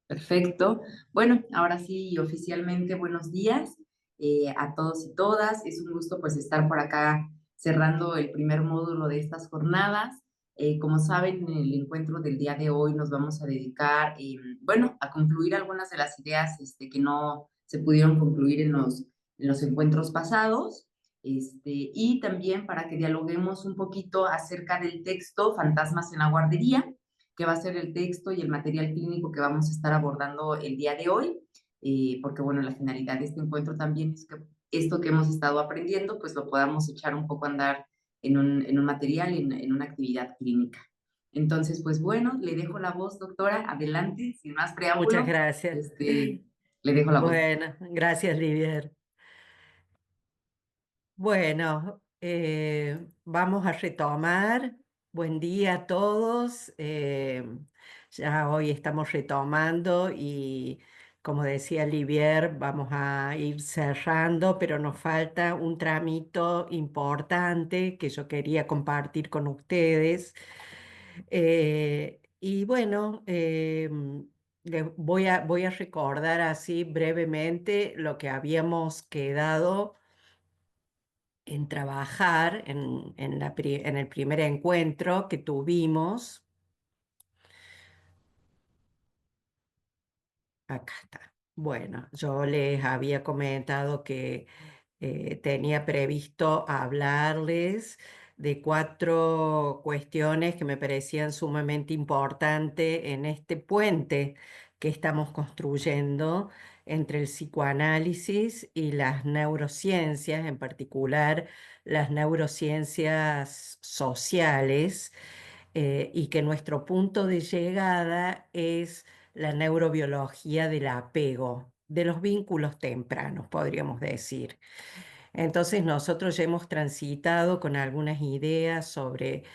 Perfecto. Bueno, ahora sí, oficialmente buenos días a todos y todas. Es un gusto pues estar por acá cerrando el primer módulo de estas jornadas. Como saben, en el encuentro del día de hoy nos vamos a dedicar, bueno, a concluir algunas de las ideas que no se pudieron concluir en los encuentros pasados. Y también para que dialoguemos un poquito acerca del texto Fantasmas en la guardería, que va a ser el texto y el material clínico que vamos a estar abordando el día de hoy, porque bueno, la finalidad de este encuentro también es que esto que hemos estado aprendiendo, pues lo podamos echar un poco a andar en un material, en una actividad clínica. Entonces, pues bueno, le dejo la voz, doctora, adelante, sin más Muchas preámbulo, gracias. le dejo la voz. Bueno, gracias, Livier. Bueno, vamos a retomar. Buen día a todos. Ya hoy estamos retomando y, como decía Livier, vamos a ir cerrando, pero nos falta un tramito importante que yo quería compartir con ustedes. Y bueno, voy a recordar así brevemente lo que habíamos quedado en trabajar en el primer encuentro que tuvimos. Acá está. Bueno, yo les había comentado que tenía previsto hablarles de cuatro cuestiones que me parecían sumamente importantes en este puente que estamos construyendo entre el psicoanálisis y las neurociencias, en particular las neurociencias sociales, y que nuestro punto de llegada es la neurobiología del apego, de los vínculos tempranos, podríamos decir. Entonces nosotros ya hemos transitado con algunas ideas sobre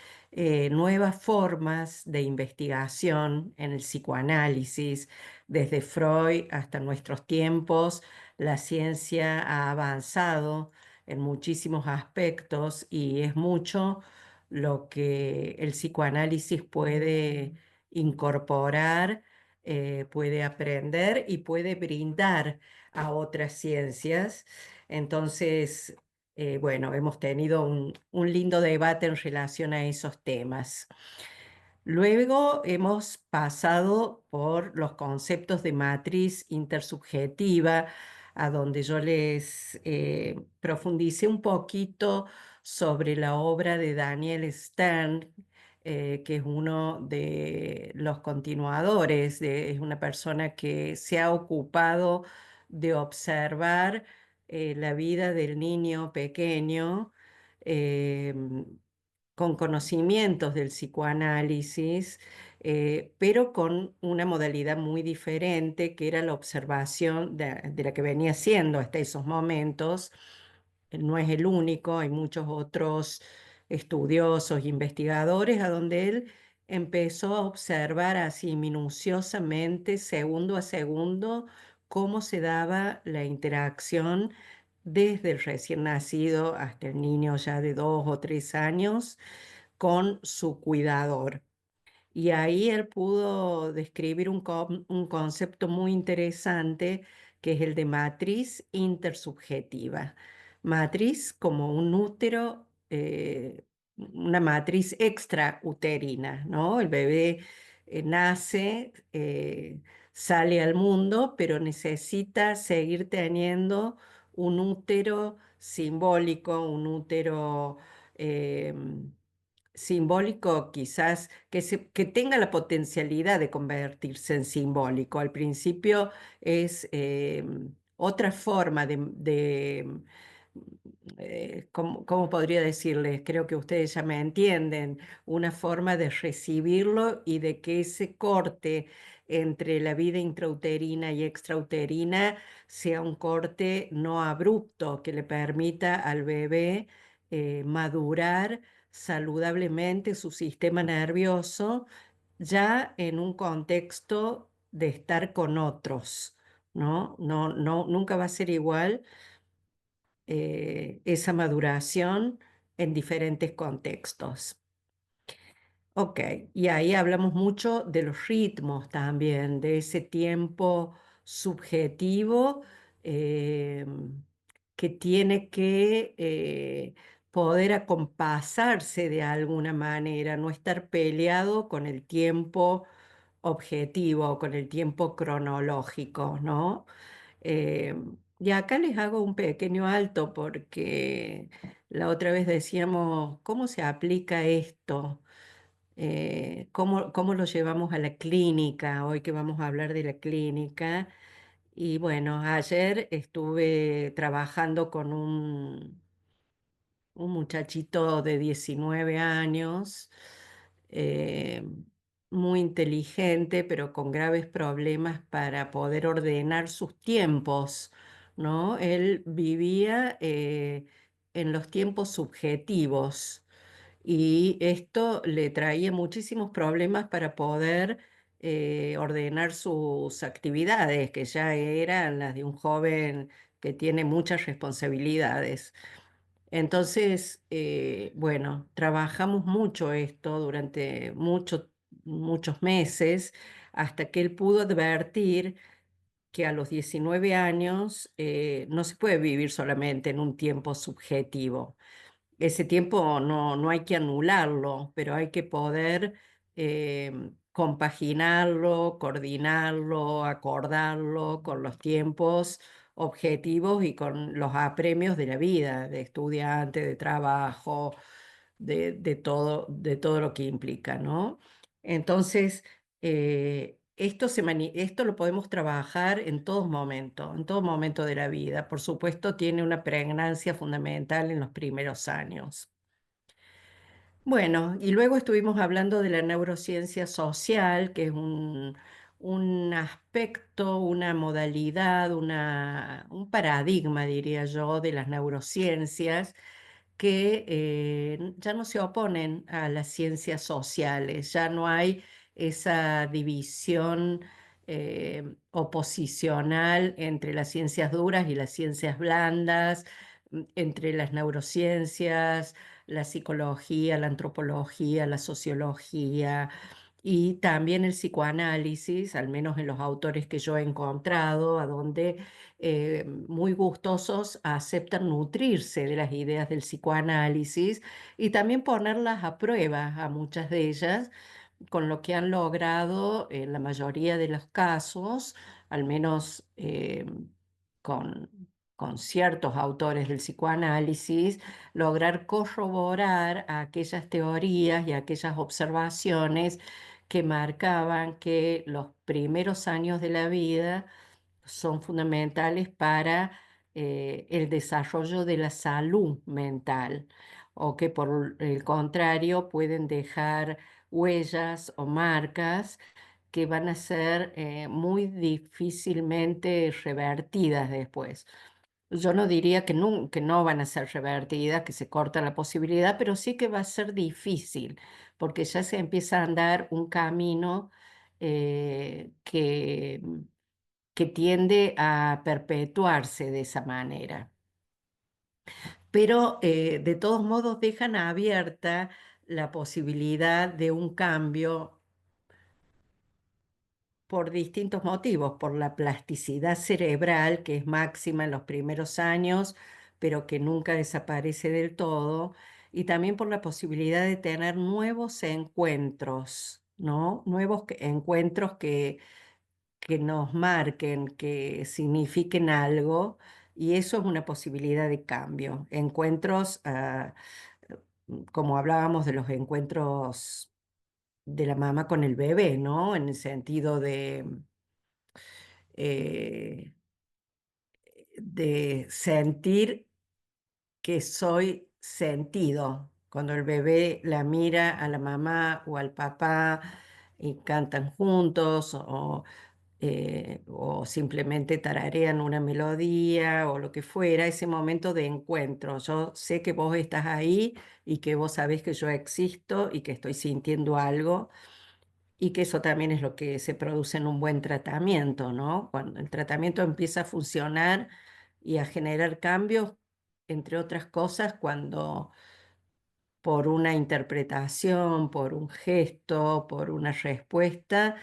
nuevas formas de investigación en el psicoanálisis. Desde Freud hasta nuestros tiempos, la ciencia ha avanzado en muchísimos aspectos y es mucho lo que el psicoanálisis puede incorporar, puede aprender y puede brindar a otras ciencias. Entonces, bueno, hemos tenido un lindo debate en relación a esos temas. Luego hemos pasado por los conceptos de matriz intersubjetiva, a donde yo les profundicé un poquito sobre la obra de Daniel Stern, que es uno de los continuadores, es una persona que se ha ocupado de observar la vida del niño pequeño. eh, con conocimientos del psicoanálisis, pero con una modalidad muy diferente, que era la observación de la que venía siendo hasta esos momentos. No es el único, hay muchos otros estudiosos, investigadores, a donde él empezó a observar así minuciosamente, segundo a segundo, cómo se daba la interacción desde el recién nacido hasta el niño ya de 2 o 3 años con su cuidador. Y ahí él pudo describir un concepto muy interesante, que es el de matriz intersubjetiva. Matriz como un útero, una matriz extrauterina, ¿no? El bebé nace, sale al mundo, pero necesita seguir teniendo un útero simbólico, un útero simbólico, quizás que tenga la potencialidad de convertirse en simbólico. Al principio es otra forma ¿cómo podría decirles? Creo que ustedes ya me entienden, una forma de recibirlo y de que ese corte entre la vida intrauterina y extrauterina sea un corte no abrupto, que le permita al bebé madurar saludablemente su sistema nervioso, ya en un contexto de estar con otros, ¿no? Nunca va a ser igual esa maduración en diferentes contextos. Ok, y ahí hablamos mucho de los ritmos también, de ese tiempo subjetivo que tiene que poder acompasarse de alguna manera, no estar peleado con el tiempo objetivo, con el tiempo cronológico, ¿no? Eh, y acá les hago un pequeño alto porque la otra vez decíamos, ¿cómo se aplica esto? ¿Cómo lo llevamos a la clínica? Hoy que vamos a hablar de la clínica. Y bueno, ayer estuve trabajando con un muchachito de 19 años, eh, muy inteligente, pero con graves problemas para poder ordenar sus tiempos, ¿no? Él vivía en los tiempos subjetivos y esto le traía muchísimos problemas para poder ordenar sus actividades, que ya eran las de un joven que tiene muchas responsabilidades. Entonces, bueno, trabajamos mucho esto durante muchos meses hasta que él pudo advertir que a los 19 años no se puede vivir solamente en un tiempo subjetivo. Ese tiempo no hay que anularlo, pero hay que poder compaginarlo, coordinarlo, acordarlo con los tiempos objetivos y con los apremios de la vida, de estudiante, de trabajo, de todo lo que implica, ¿no? Entonces, esto lo podemos trabajar en todo momento de la vida. Por supuesto, tiene una pregnancia fundamental en los primeros años. Bueno, y luego estuvimos hablando de la neurociencia social, que es un aspecto, una modalidad, un paradigma, diría yo, de las neurociencias que ya no se oponen a las ciencias sociales, ya no hay esa división oposicional entre las ciencias duras y las ciencias blandas, entre las neurociencias, la psicología, la antropología, la sociología. Y también el psicoanálisis, al menos en los autores que yo he encontrado, a donde muy gustosos aceptan nutrirse de las ideas del psicoanálisis y también ponerlas a prueba a muchas de ellas, con lo que han logrado en la mayoría de los casos, al menos con, con ciertos autores del psicoanálisis, lograr corroborar aquellas teorías y aquellas observaciones que marcaban que los primeros años de la vida son fundamentales para el desarrollo de la salud mental, o que por el contrario pueden dejar huellas o marcas que van a ser muy difícilmente revertidas después. Yo no diría que no van a ser revertidas, que se corta la posibilidad, pero sí que va a ser difícil, porque ya se empieza a andar un camino que tiende a perpetuarse de esa manera. Pero de todos modos dejan abierta la posibilidad de un cambio por distintos motivos, por la plasticidad cerebral, que es máxima en los primeros años, pero que nunca desaparece del todo, y también por la posibilidad de tener nuevos encuentros, ¿no? Encuentros que nos marquen, que signifiquen algo, y eso es una posibilidad de cambio. Encuentros, como hablábamos de los encuentros de la mamá con el bebé, ¿no? En el sentido eh, de sentir que soy sentido. Cuando el bebé la mira a la mamá o al papá y cantan juntos o simplemente tararean una melodía o lo que fuera, ese momento de encuentro. Yo sé que vos estás ahí y que vos sabés que yo existo y que estoy sintiendo algo y que eso también es lo que se produce en un buen tratamiento, ¿no? Cuando el tratamiento empieza a funcionar y a generar cambios, entre otras cosas, cuando por una interpretación, por un gesto, por una respuesta,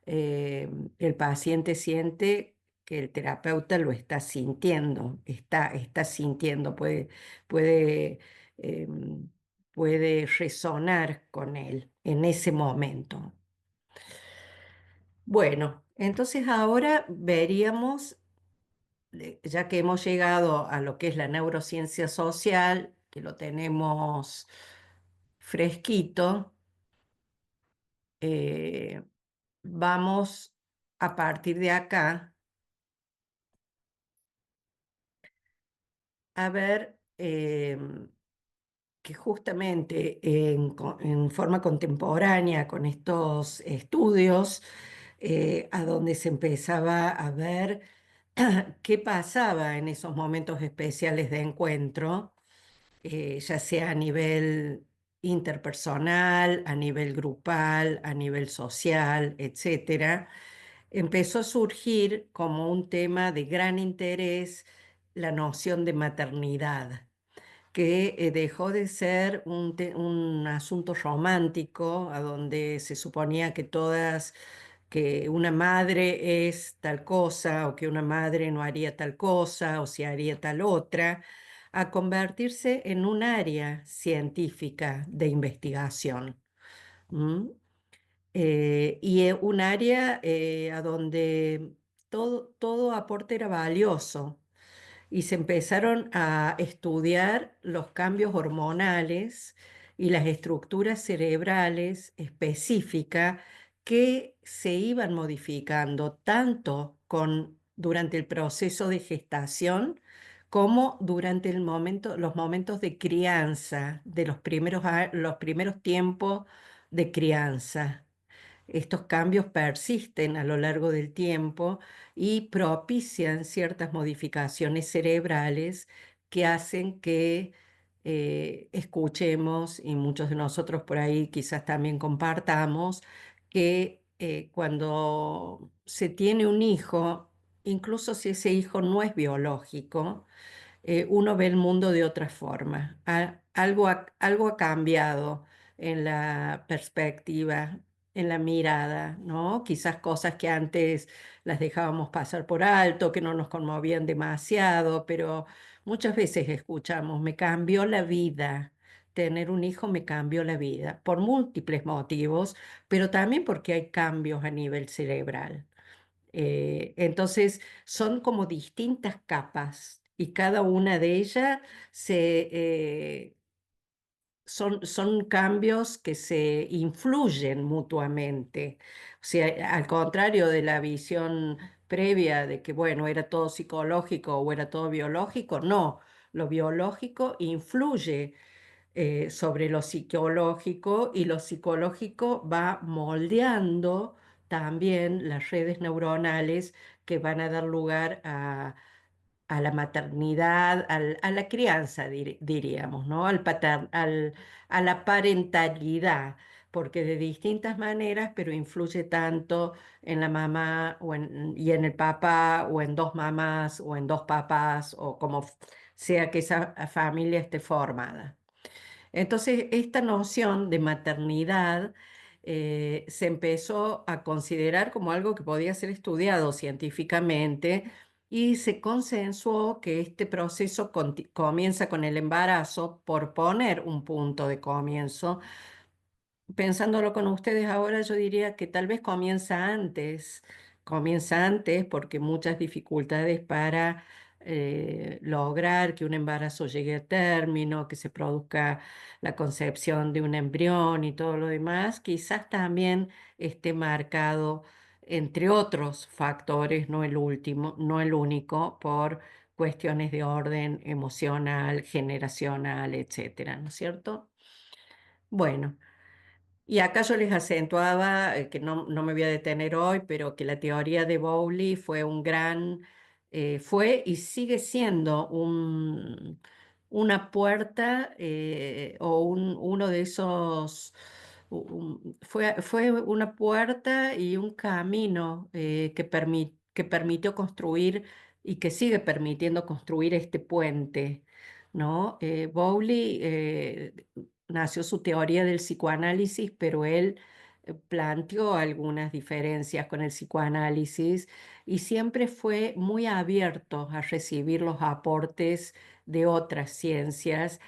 el paciente siente que el terapeuta lo está sintiendo, está sintiendo, puede, em, puede resonar con él en ese momento. Bueno, entonces ahora veríamos, ya que hemos llegado a lo que es la neurociencia social, que lo tenemos fresquito, eh, vamos a partir de acá a ver que justamente en forma contemporánea con estos estudios, a donde se empezaba a ver qué pasaba en esos momentos especiales de encuentro, ya sea a nivel interpersonal, a nivel grupal, a nivel social, etcétera, empezó a surgir como un tema de gran interés la noción de maternidad, que dejó de ser un asunto romántico, a donde se suponía que una madre es tal cosa, o que una madre no haría tal cosa, o si haría tal otra, a convertirse en un área científica de investigación. ¿M? Un área a donde todo aporte era valioso, y se empezaron a estudiar los cambios hormonales y las estructuras cerebrales específicas que se iban modificando tanto durante el proceso de gestación como durante los momentos de crianza, de los primeros tiempos de crianza. Estos cambios persisten a lo largo del tiempo y propician ciertas modificaciones cerebrales que hacen que escuchemos, y muchos de nosotros por ahí quizás también compartamos, que cuando se tiene un hijo, incluso si ese hijo no es biológico, uno ve el mundo de otra forma. Algo ha cambiado en la perspectiva, en la mirada, ¿no? Quizás cosas que antes las dejábamos pasar por alto, que no nos conmovían demasiado, pero muchas veces escuchamos, me cambió la vida. Tener un hijo me cambió la vida por múltiples motivos, pero también porque hay cambios a nivel cerebral. Entonces, son como distintas capas y cada una de ellas son cambios que se influyen mutuamente. O sea, al contrario de la visión previa de que, bueno, era todo psicológico o era todo biológico, no, lo biológico influye sobre lo psicológico, y lo psicológico va moldeando también las redes neuronales que van a dar lugar a la maternidad, a la crianza, diríamos, ¿no? A la parentalidad, porque de distintas maneras, pero influye tanto en la mamá y en el papá, o en dos mamás, o en dos papás, o como sea que esa familia esté formada. Entonces, esta noción de maternidad se empezó a considerar como algo que podía ser estudiado científicamente, y se consensuó que este proceso comienza con el embarazo, por poner un punto de comienzo. Pensándolo con ustedes ahora, yo diría que tal vez comienza antes porque muchas dificultades para lograr que un embarazo llegue a término, que se produzca la concepción de un embrión y todo lo demás, quizás también esté marcado, entre otros factores, no el último, no el único, por cuestiones de orden emocional, generacional, etcétera, ¿no es cierto? Bueno. Y acá yo les acentuaba, que no me voy a detener hoy, pero que la teoría de Bowley fue y sigue siendo una puerta, o uno de esos, fue una puerta y un camino que permitió construir, y que sigue permitiendo construir este puente, ¿no? Bowley nació su teoría del psicoanálisis, pero él planteó algunas diferencias con el psicoanálisis y siempre fue muy abierto a recibir los aportes de otras ciencias,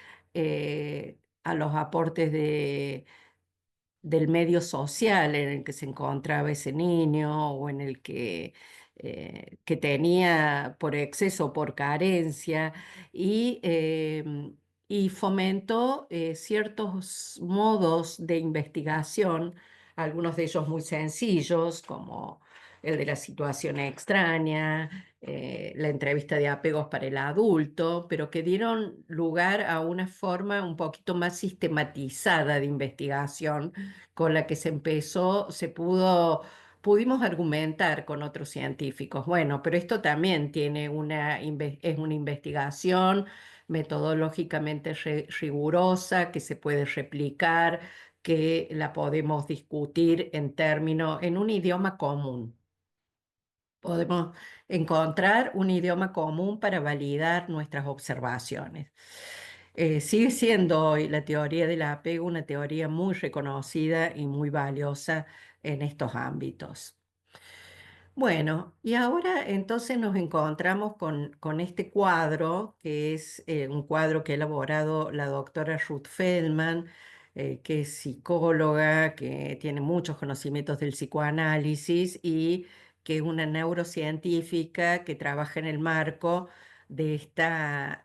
a los aportes del medio social en el que se encontraba ese niño o en el que tenía por exceso o por carencia y fomentó ciertos modos de investigación, algunos de ellos muy sencillos, como el de la situación extraña, la entrevista de apegos para el adulto, pero que dieron lugar a una forma un poquito más sistematizada de investigación con la que se empezó, pudimos argumentar con otros científicos. Bueno, pero esto también tiene es una investigación metodológicamente rigurosa que se puede replicar, que la podemos discutir en un idioma común. Podemos encontrar un idioma común para validar nuestras observaciones. Sigue siendo hoy la teoría del apego una teoría muy reconocida y muy valiosa en estos ámbitos. Bueno, y ahora entonces nos encontramos con este cuadro, que es un cuadro que ha elaborado la doctora Ruth Feldman, que es psicóloga, que tiene muchos conocimientos del psicoanálisis y que es una neurocientífica que trabaja en el marco de esta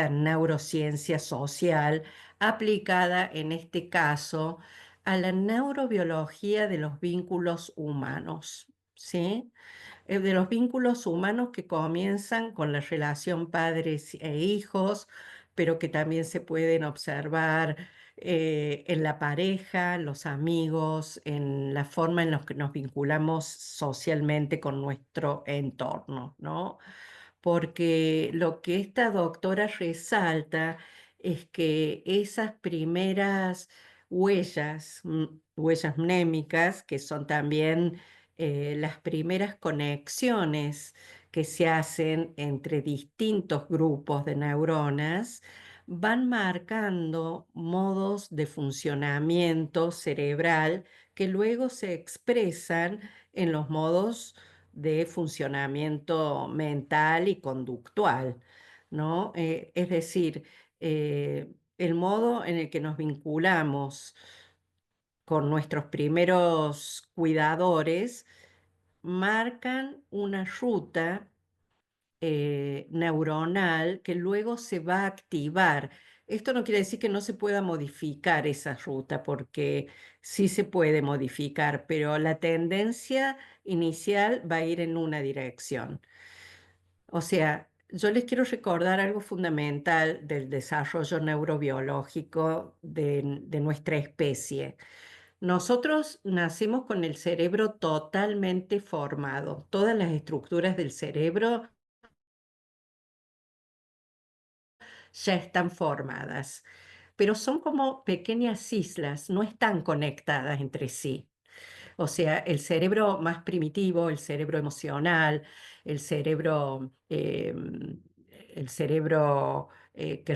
neurociencia social aplicada en este caso a la neurobiología de los vínculos humanos. ¿Sí? De los vínculos humanos que comienzan con la relación padres e hijos, pero que también se pueden observar en la pareja, los amigos, en la forma en la que nos vinculamos socialmente con nuestro entorno, ¿no? Porque lo que esta doctora resalta es que esas primeras huellas mnémicas, que son también las primeras conexiones que se hacen entre distintos grupos de neuronas, van marcando modos de funcionamiento cerebral que luego se expresan en los modos de funcionamiento mental y conductual, ¿no? Es decir, el modo en el que nos vinculamos con nuestros primeros cuidadores marcan una ruta neuronal que luego se va a activar. Esto no quiere decir que no se pueda modificar esa ruta, porque sí se puede modificar, pero la tendencia inicial va a ir en una dirección. O sea, yo les quiero recordar algo fundamental del desarrollo neurobiológico de nuestra especie. Nosotros nacemos con el cerebro totalmente formado. Todas las estructuras del cerebro ya están formadas, pero son como pequeñas islas, no están conectadas entre sí. O sea, el cerebro más primitivo, el cerebro emocional, el cerebro, que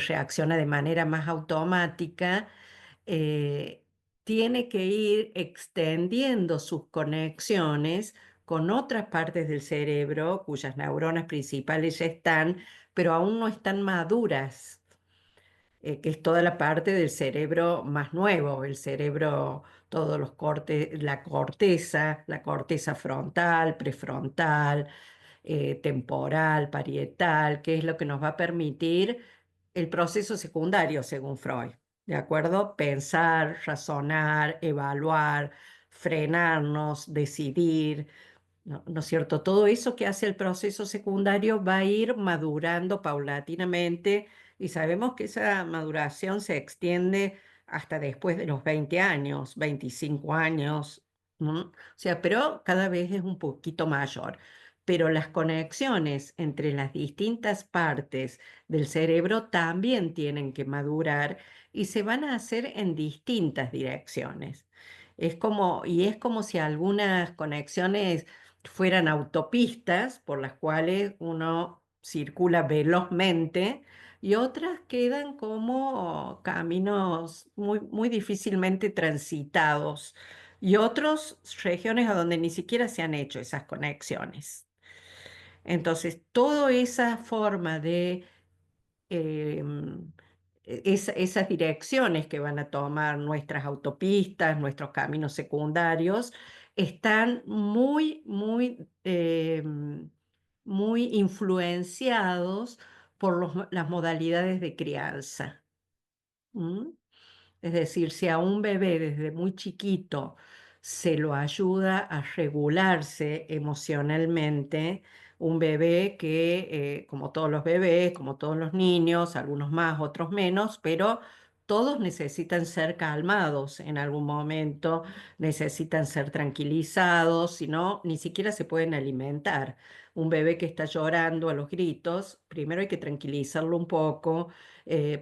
reacciona de manera más automática, eh, tiene que ir extendiendo sus conexiones con otras partes del cerebro cuyas neuronas principales ya están, pero aún no están maduras, que es toda la parte del cerebro más nuevo, el cerebro, todos los cortes, la corteza frontal, prefrontal, temporal, parietal, que es lo que nos va a permitir el proceso secundario, según Freud, ¿de acuerdo? Pensar, razonar, evaluar, frenarnos, decidir. ¿No es cierto? Todo eso que hace el proceso secundario va a ir madurando paulatinamente y sabemos que esa maduración se extiende hasta después de los 20 años, 25 años, ¿no? O sea, pero cada vez es un poquito mayor. Pero las conexiones entre las distintas partes del cerebro también tienen que madurar y se van a hacer en distintas direcciones. Es como si algunas conexiones fueran autopistas por las cuales uno circula velozmente, y otras quedan como caminos muy, muy difícilmente transitados y otras regiones a donde ni siquiera se han hecho esas conexiones. Entonces, toda esa forma de em, esas direcciones que van a tomar nuestras autopistas, nuestros caminos secundarios, están muy, muy, muy influenciados por las modalidades de crianza. ¿Mm? Es decir, si a un bebé desde muy chiquito se lo ayuda a regularse emocionalmente, un bebé que, como todos los bebés, como todos los niños, algunos más, otros menos, pero todos necesitan ser calmados en algún momento, necesitan ser tranquilizados, si no, ni siquiera se pueden alimentar. Un bebé que está llorando a los gritos, primero hay que tranquilizarlo un poco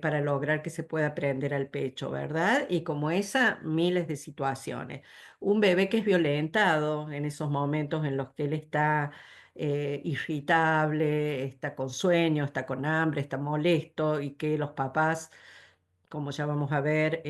para lograr que se pueda prender al pecho, ¿verdad? Y como esa, miles de situaciones. Un bebé que es violentado en esos momentos en los que él está irritable, está con sueño, está con hambre, está molesto y que los papás, como ya vamos a ver,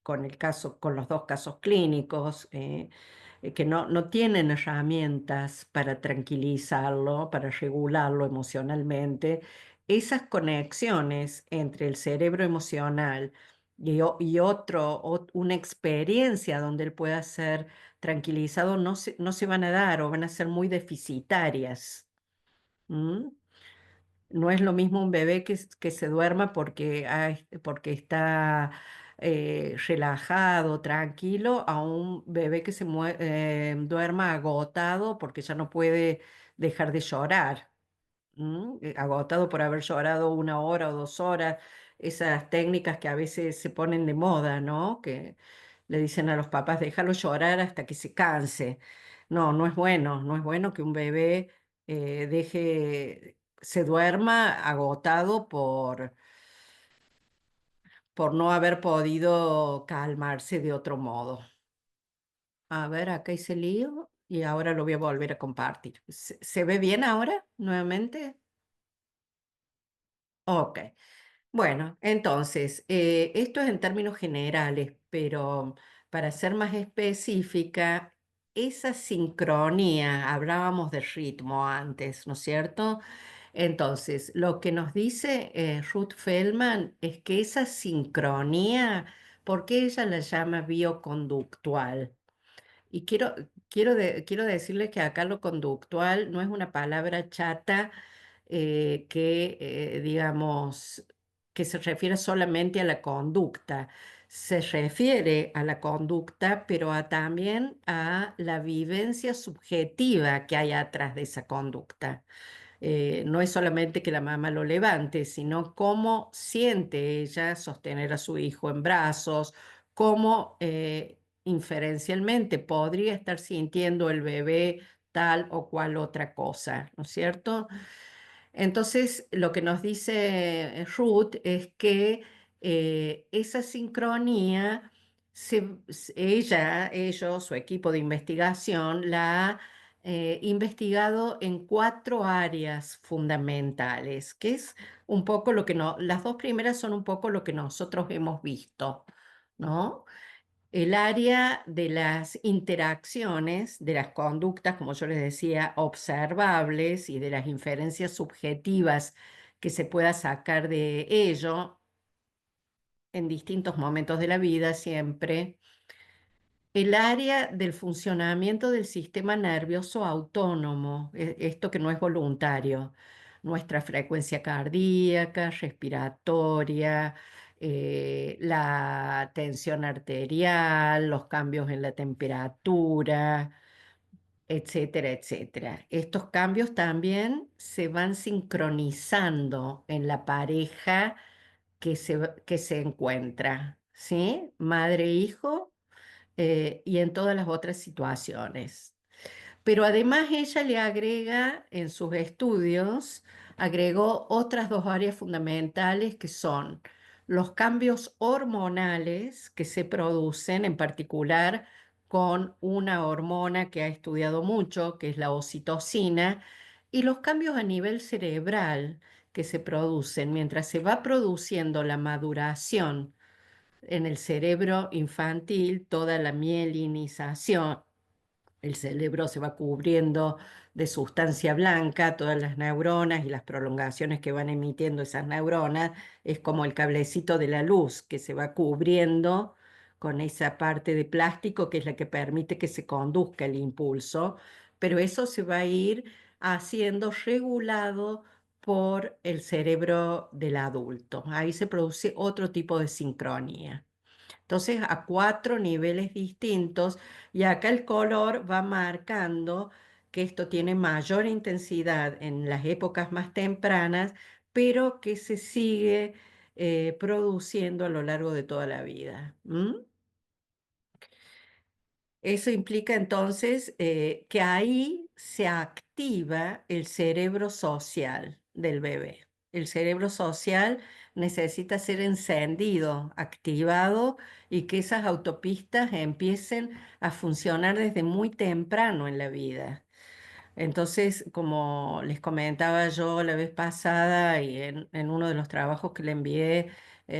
con el caso, con los dos casos clínicos, que no tienen herramientas para tranquilizarlo, para regularlo emocionalmente. Esas conexiones entre el cerebro emocional y una experiencia donde él pueda ser tranquilizado no se van a dar o van a ser muy deficitarias. ¿Mm? No es lo mismo un bebé que se duerma porque está relajado, tranquilo, a un bebé que duerma agotado porque ya no puede dejar de llorar. Agotado por haber llorado 1 hora o 2 horas, esas técnicas que a veces se ponen de moda, ¿no? Que le dicen a los papás, déjalo llorar hasta que se canse. No, no es bueno, no es bueno que un bebé se duerma agotado por no haber podido calmarse de otro modo. A ver, acá hice lío y ahora lo voy a volver a compartir. ¿Se ve bien ahora nuevamente? Ok. Bueno, entonces, esto es en términos generales, pero para ser más específica, esa sincronía, hablábamos de ritmo antes, ¿no es cierto? Entonces, lo que nos dice Ruth Feldman es que esa sincronía, ¿por qué ella la llama bioconductual? Y quiero decirles que acá lo conductual no es una palabra chata digamos, que se refiere solamente a la conducta. Se refiere a la conducta, pero también a la vivencia subjetiva que hay atrás de esa conducta. No es solamente que la mamá lo levante, sino cómo siente ella sostener a su hijo en brazos, cómo inferencialmente podría estar sintiendo el bebé tal o cual otra cosa, ¿no es cierto? Entonces, lo que nos dice Ruth es que esa sincronía, ellos, su equipo de investigación, la ha investigado en 4 áreas fundamentales, que es un poco lo que no, las dos primeras son un poco lo que nosotros hemos visto, ¿no? El área de las interacciones, de las conductas, como yo les decía, observables y de las inferencias subjetivas que se pueda sacar de ello en distintos momentos de la vida siempre. El área del funcionamiento del sistema nervioso autónomo, esto que no es voluntario, nuestra frecuencia cardíaca, respiratoria, la tensión arterial, los cambios en la temperatura, etcétera, etcétera. Estos cambios también se van sincronizando en la pareja que se encuentra, ¿sí? Madre e hijo y en todas las otras situaciones. Pero además ella le agrega en sus estudios, agregó otras 2 áreas fundamentales que son los cambios hormonales que se producen, en particular con una hormona que ha estudiado mucho, que es la oxitocina, y los cambios a nivel cerebral que se producen mientras se va produciendo la maduración en el cerebro infantil, toda la mielinización, el cerebro se va cubriendo de sustancia blanca, todas las neuronas y las prolongaciones que van emitiendo esas neuronas, es como el cablecito de la luz que se va cubriendo con esa parte de plástico que es la que permite que se conduzca el impulso, pero eso se va a ir haciendo regulado por el cerebro del adulto. Ahí se produce otro tipo de sincronía. Entonces, a 4 niveles distintos, y acá el color va marcando que esto tiene mayor intensidad en las épocas más tempranas, pero que se sigue produciendo a lo largo de toda la vida. ¿M? Eso implica entonces que ahí se activa el cerebro social del bebé. El cerebro social necesita ser encendido, activado y que esas autopistas empiecen a funcionar desde muy temprano en la vida. Entonces, como les comentaba yo la vez pasada y en uno de los trabajos que le envié,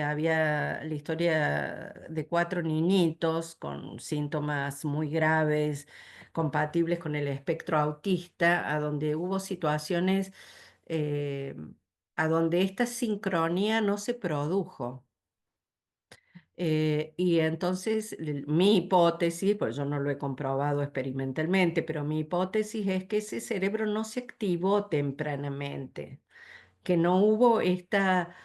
había la historia de 4 niñitos con síntomas muy graves, compatibles con el espectro autista, a donde hubo situaciones eh, a donde esta sincronía no se produjo. Y entonces mi hipótesis, pues yo no lo he comprobado experimentalmente, pero mi hipótesis es que ese cerebro no se activó tempranamente, que no hubo esta,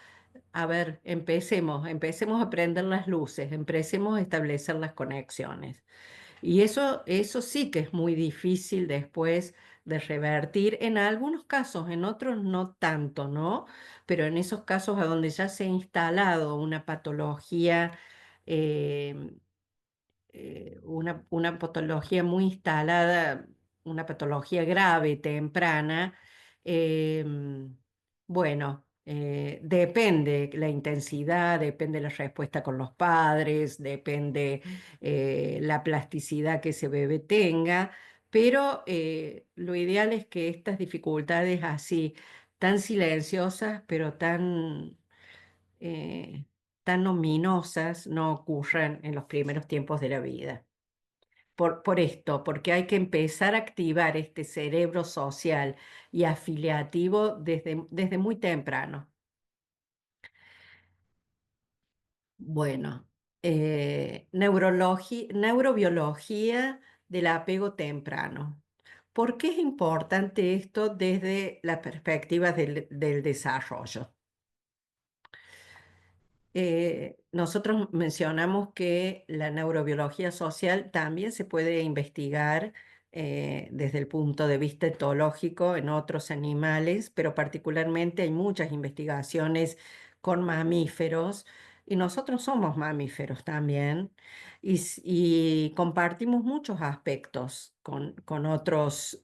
a ver, empecemos a prender las luces, empecemos a establecer las conexiones. Y eso sí que es muy difícil después de revertir en algunos casos, en otros no tanto, ¿no? Pero en esos casos a donde ya se ha instalado una patología, eh, una patología muy instalada, una patología grave, temprana, bueno, depende la intensidad, depende la respuesta con los padres, depende la plasticidad que ese bebé tenga, pero lo ideal es que estas dificultades así, tan silenciosas, pero eh, tan ominosas, no ocurran en los primeros tiempos de la vida. Por esto, porque hay que empezar a activar este cerebro social y afiliativo desde muy temprano. Bueno, neurobiología del apego temprano. ¿Por qué es importante esto desde la perspectiva del desarrollo? Nosotros mencionamos que la neurobiología social también se puede investigar desde el punto de vista etológico en otros animales, pero particularmente hay muchas investigaciones con mamíferos y nosotros somos mamíferos también y compartimos muchos aspectos con otras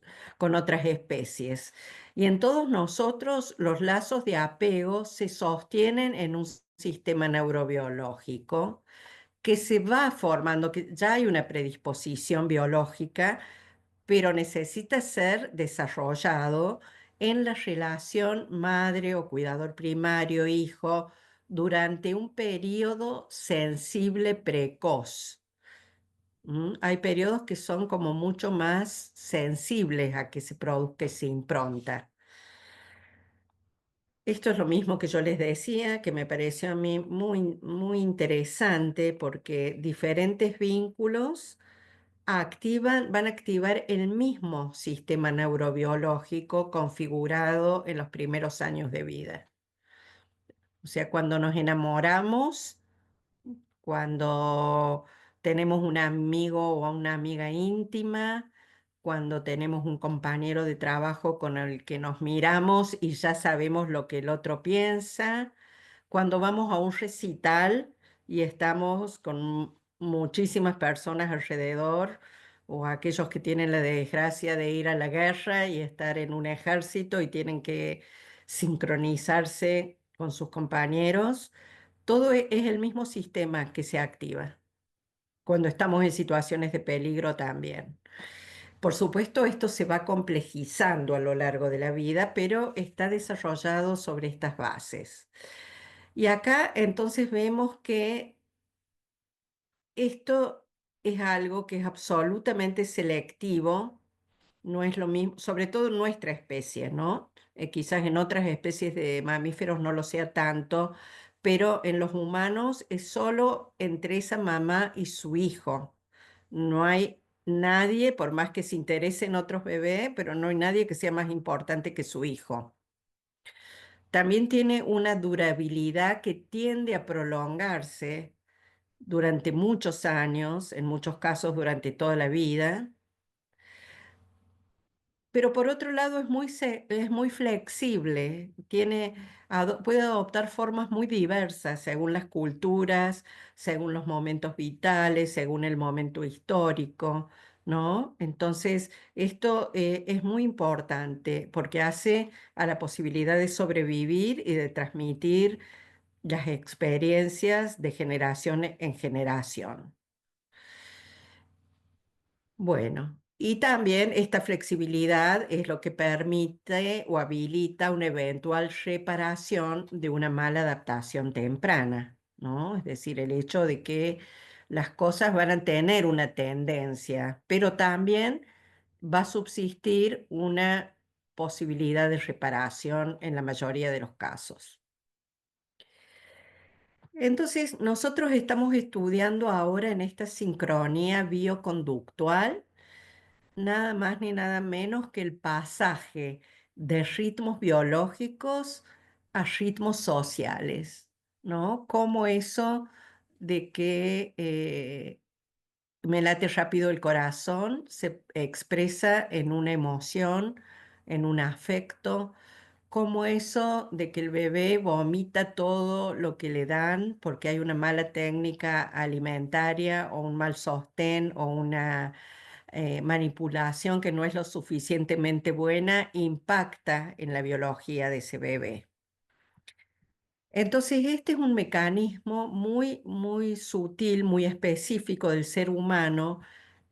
especies. Y en todos nosotros los lazos de apego se sostienen en un sistema neurobiológico que se va formando, que ya hay una predisposición biológica, pero necesita ser desarrollado en la relación madre o cuidador primario-hijo durante un periodo sensible precoz. Hay periodos que son como mucho más sensibles a que se produzca esa impronta. Esto es lo mismo que yo les decía, que me pareció a mí muy interesante porque diferentes vínculos van a activar el mismo sistema neurobiológico configurado en los primeros años de vida. O sea, cuando nos enamoramos, cuando tenemos un amigo o una amiga íntima, cuando tenemos un compañero de trabajo con el que nos miramos y ya sabemos lo que el otro piensa, cuando vamos a un recital y estamos con muchísimas personas alrededor, o aquellos que tienen la desgracia de ir a la guerra y estar en un ejército y tienen que sincronizarse con sus compañeros, todo es el mismo sistema que se activa cuando estamos en situaciones de peligro también. Por supuesto, esto se va complejizando a lo largo de la vida, pero está desarrollado sobre estas bases. Y acá entonces vemos que esto es algo que es absolutamente selectivo, no es lo mismo, sobre todo en nuestra especie, ¿no? Quizás en otras especies de mamíferos no lo sea tanto, pero en los humanos es solo entre esa mamá y su hijo. No hay nadie, por más que se interese en otros bebés, pero no hay nadie que sea más importante que su hijo. También tiene una durabilidad que tiende a prolongarse durante muchos años, en muchos casos durante toda la vida. Pero por otro lado es muy flexible, puede adoptar formas muy diversas según las culturas, según los momentos vitales, según el momento histórico, ¿no? Entonces, esto es muy importante porque hace a la posibilidad de sobrevivir y de transmitir las experiencias de generación en generación. Bueno, y también esta flexibilidad es lo que permite o habilita una eventual reparación de una mala adaptación temprana, ¿no? Es decir, el hecho de que las cosas van a tener una tendencia, pero también va a subsistir una posibilidad de reparación en la mayoría de los casos. Entonces, nosotros estamos estudiando ahora en esta sincronía bioconductual nada más ni nada menos que el pasaje de ritmos biológicos a ritmos sociales, ¿no? Como eso de que me late rápido el corazón se expresa en una emoción, en un afecto, como eso de que el bebé vomita todo lo que le dan porque hay una mala técnica alimentaria o un mal sostén o una manipulación que no es lo suficientemente buena, impacta en la biología de ese bebé. Entonces, este es un mecanismo muy, muy sutil, muy específico del ser humano,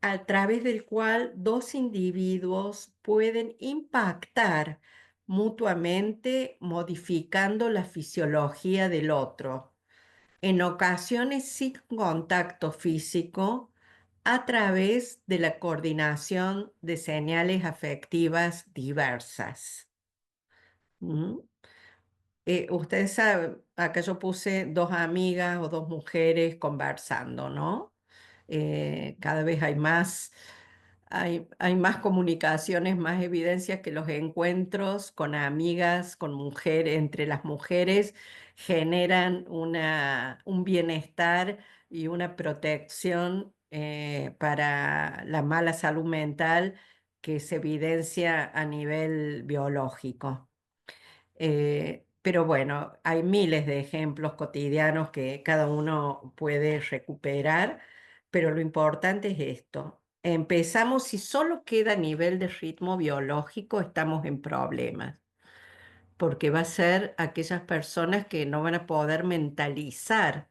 a través del cual dos individuos pueden impactar mutuamente, modificando la fisiología del otro, en ocasiones sin contacto físico, a través de la coordinación de señales afectivas diversas. ¿Mm? Ustedes saben, acá yo puse dos amigas o dos mujeres conversando, ¿no? Cada vez hay más comunicaciones, más evidencias que los encuentros con amigas, con mujeres, entre las mujeres, generan un bienestar y una protección para la mala salud mental que se evidencia a nivel biológico. Pero bueno, hay miles de ejemplos cotidianos que cada uno puede recuperar, pero lo importante es esto. Empezamos, si solo queda a nivel de ritmo biológico, estamos en problemas, porque va a ser aquellas personas que no van a poder mentalizar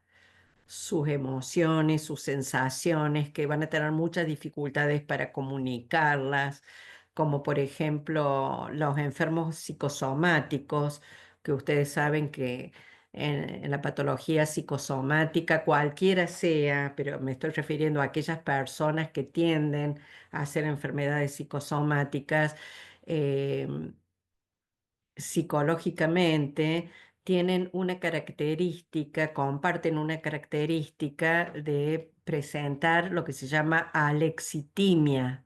sus emociones, sus sensaciones, que van a tener muchas dificultades para comunicarlas, como por ejemplo los enfermos psicosomáticos, que ustedes saben que en la patología psicosomática, cualquiera sea, pero me estoy refiriendo a aquellas personas que tienden a hacer enfermedades psicosomáticas, eh, psicológicamente tienen una característica, comparten una característica de presentar lo que se llama alexitimia.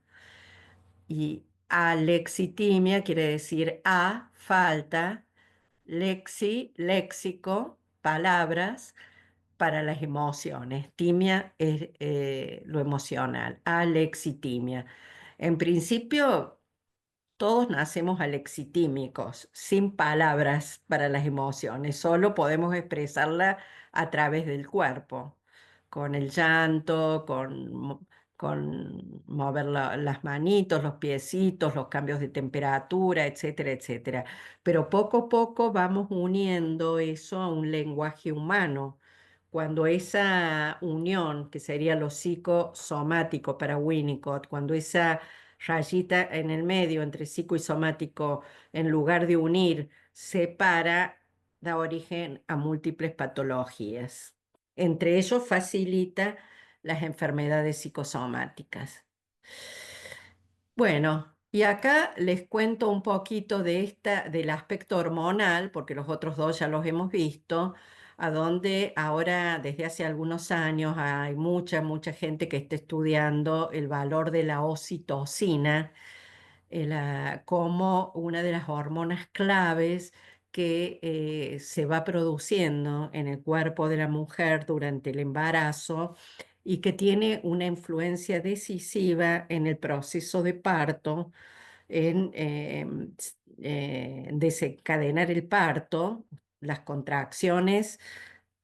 Y alexitimia quiere decir falta, léxico, palabras para las emociones. Timia es lo emocional, alexitimia. En principio, todos nacemos alexitímicos, sin palabras para las emociones, solo podemos expresarla a través del cuerpo, con el llanto, con mover las manitos, los piecitos, los cambios de temperatura, etcétera, etcétera. Pero poco a poco vamos uniendo eso a un lenguaje humano. Cuando esa unión, que sería lo psicosomático para Winnicott, cuando esa rayita en el medio entre psico y somático, en lugar de unir, separa, da origen a múltiples patologías. Entre ellos facilita las enfermedades psicosomáticas. Bueno, y acá les cuento un poquito del aspecto hormonal, porque los otros dos ya los hemos visto, a donde ahora desde hace algunos años hay mucha gente que está estudiando el valor de la oxitocina como una de las hormonas claves que se va produciendo en el cuerpo de la mujer durante el embarazo y que tiene una influencia decisiva en el proceso de parto, en desencadenar el parto, las contracciones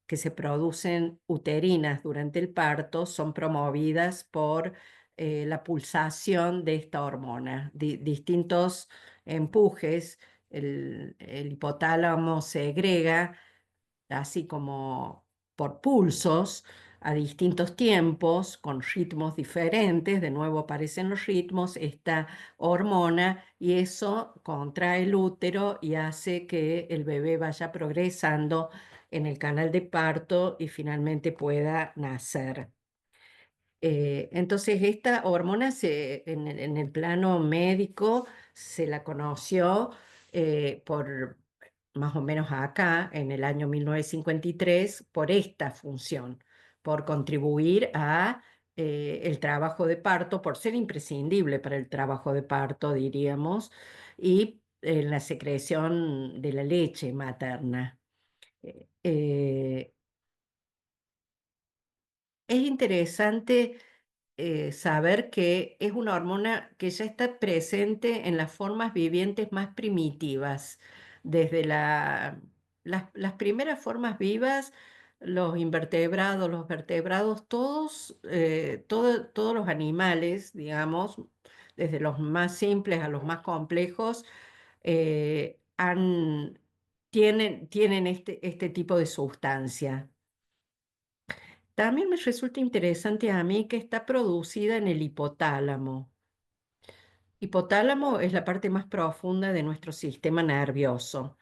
que se producen uterinas durante el parto son promovidas por la pulsación de esta hormona. Distintos empujes, el hipotálamo segrega, así como por pulsos, a distintos tiempos, con ritmos diferentes, de nuevo aparecen los ritmos, esta hormona, y eso contrae el útero y hace que el bebé vaya progresando en el canal de parto y finalmente pueda nacer. Entonces, esta hormona en el plano médico se la conoció por más o menos acá, en el año 1953, por esta función, por contribuir a el trabajo de parto, por ser imprescindible para el trabajo de parto, diríamos, y la secreción de la leche materna. Eh, es interesante saber que es una hormona que ya está presente en las formas vivientes más primitivas. Desde las primeras formas vivas, los invertebrados, los vertebrados, todos los animales, digamos, desde los más simples a los más complejos, eh, han- tienen este tipo de sustancia. También me resulta interesante a mí que está producida en el hipotálamo. Hipotálamo es la parte más profunda de nuestro sistema nervioso,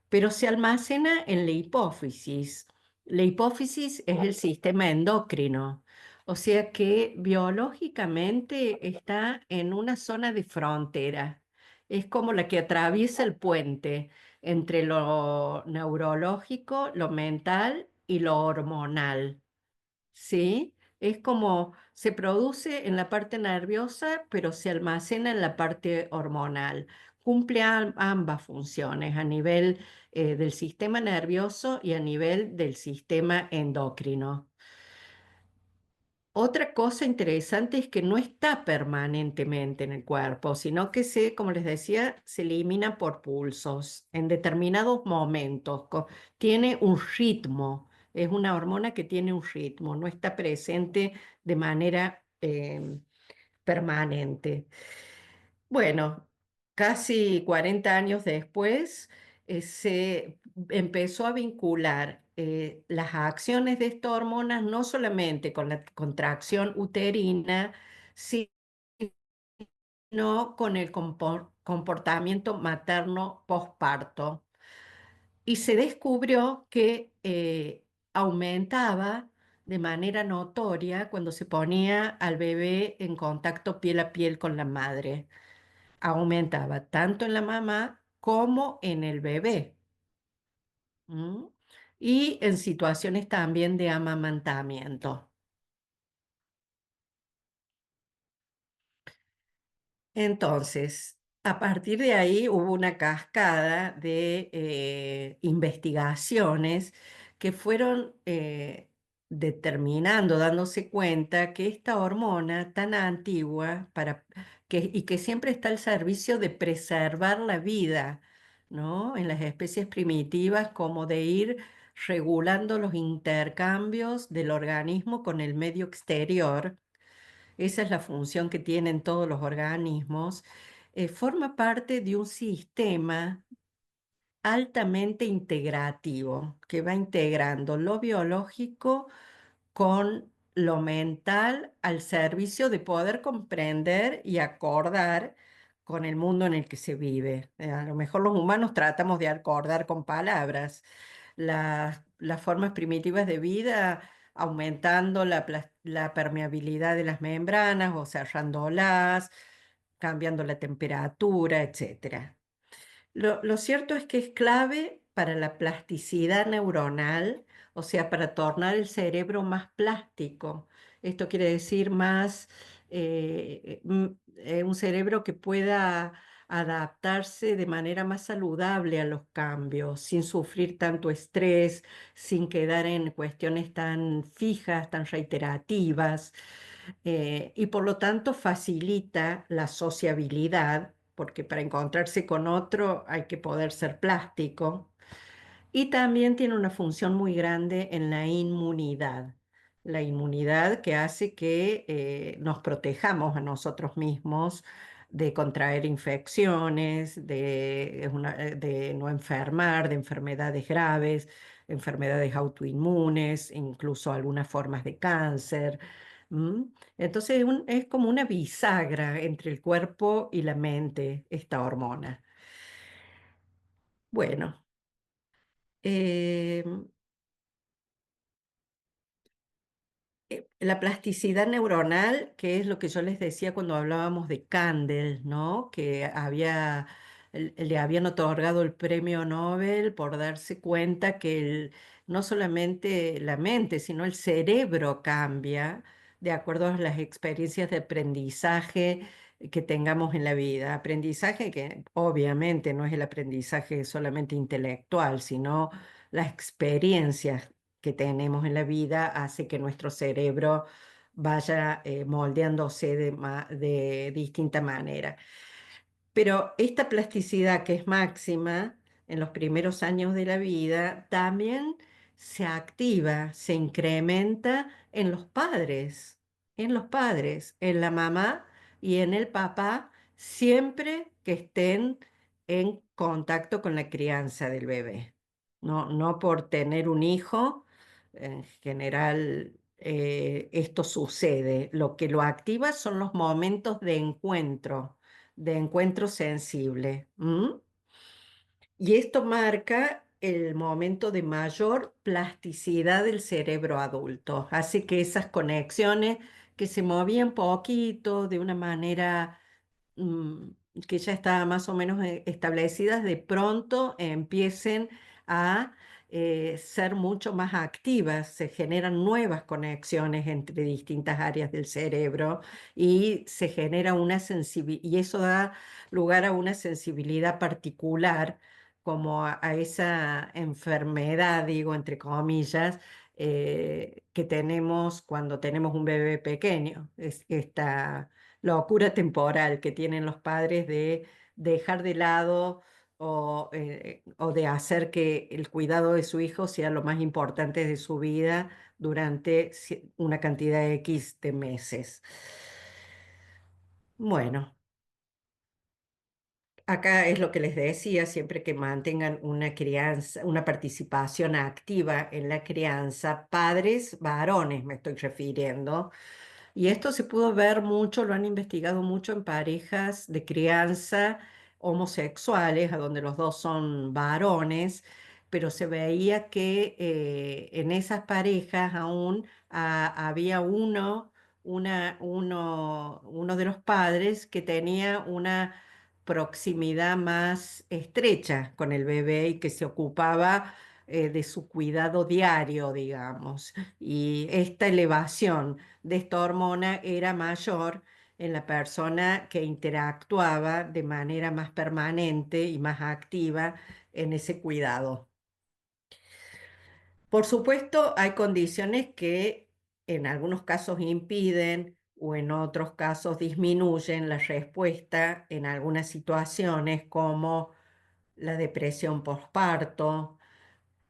pero se almacena en la hipófisis. La hipófisis es el sistema endocrino, o sea que biológicamente está en una zona de frontera. Es como la que atraviesa el puente entre lo neurológico, lo mental y lo hormonal. ¿Sí? Es como se produce en la parte nerviosa, pero se almacena en la parte hormonal. Cumple ambas funciones a nivel del sistema nervioso y a nivel del sistema endocrino. Otra cosa interesante es que no está permanentemente en el cuerpo, sino que como les decía, se elimina por pulsos en determinados momentos. Tiene un ritmo, es una hormona que tiene un ritmo, no está presente de manera permanente. Bueno, casi 40 años después, se empezó a vincular las acciones de esta hormona no solamente con la contracción uterina, sino con el comportamiento materno posparto. Y se descubrió que aumentaba de manera notoria cuando se ponía al bebé en contacto piel a piel con la madre. Aumentaba tanto en la mamá como en el bebé. ¿M? Y en situaciones también de amamantamiento. Entonces, a partir de ahí hubo una cascada de investigaciones que fueron determinando, dándose cuenta que esta hormona tan antigua y que siempre está al servicio de preservar la vida, ¿no? En las especies primitivas, como de ir regulando los intercambios del organismo con el medio exterior. Esa es la función que tienen todos los organismos. Forma parte de un sistema altamente integrativo que va integrando lo biológico con lo mental al servicio de poder comprender y acordar con el mundo en el que se vive. A lo mejor los humanos tratamos de acordar con palabras. Las formas primitivas de vida aumentando la permeabilidad de las membranas o cerrándolas, cambiando la temperatura, etcétera. Lo cierto es que es clave para la plasticidad neuronal, o sea, para tornar el cerebro más plástico. Esto quiere decir más, un cerebro que pueda adaptarse de manera más saludable a los cambios, sin sufrir tanto estrés, sin quedar en cuestiones tan fijas, tan reiterativas, y por lo tanto facilita la sociabilidad, porque para encontrarse con otro hay que poder ser plástico, y también tiene una función muy grande en la inmunidad que hace que nos protejamos a nosotros mismos de contraer infecciones, de no enfermar, de enfermedades graves, enfermedades autoinmunes, incluso algunas formas de cáncer. ¿M? Entonces es como una bisagra entre el cuerpo y la mente, esta hormona. Bueno. em, La plasticidad neuronal, que es lo que yo les decía cuando hablábamos de Kandel, ¿no? Que le habían otorgado el premio Nobel por darse cuenta que no solamente la mente, sino el cerebro cambia de acuerdo a las experiencias de aprendizaje que tengamos en la vida. Aprendizaje que obviamente no es el aprendizaje solamente intelectual, sino las experiencias que tenemos en la vida hace que nuestro cerebro vaya moldeándose de distinta manera. Pero esta plasticidad que es máxima en los primeros años de la vida también se activa, se incrementa en la mamá y en el papá, siempre que estén en contacto con la crianza del bebé. No, no por tener un hijo, en general esto sucede. Lo que lo activa son los momentos de encuentro sensible. ¿M? Y esto marca el momento de mayor plasticidad del cerebro adulto. Hace que esas conexiones que se movían poquito, de una manera mm, que ya estaban más o menos establecidas, de pronto empiecen a ser mucho más activas, se generan nuevas conexiones entre distintas áreas del cerebro y se genera una sensibilidad, y eso da lugar a una sensibilidad particular, como a esa enfermedad, digo, entre comillas, que tenemos cuando tenemos un bebé pequeño. Es esta locura temporal que tienen los padres de dejar de lado o de hacer que el cuidado de su hijo sea lo más importante de su vida durante una cantidad X de meses. Bueno, acá es lo que les decía, siempre que mantengan una crianza, una participación activa en la crianza, padres varones me estoy refiriendo. Y esto se pudo ver mucho, lo han investigado mucho en parejas de crianza homosexuales, a donde los dos son varones, pero se veía que en esas parejas aún había uno de los padres que tenía una proximidad más estrecha con el bebé y que se ocupaba de su cuidado diario, digamos. Y esta elevación de esta hormona era mayor en la persona que interactuaba de manera más permanente y más activa en ese cuidado. Por supuesto, hay condiciones que en algunos casos impiden o en otros casos disminuyen la respuesta en algunas situaciones como la depresión postparto,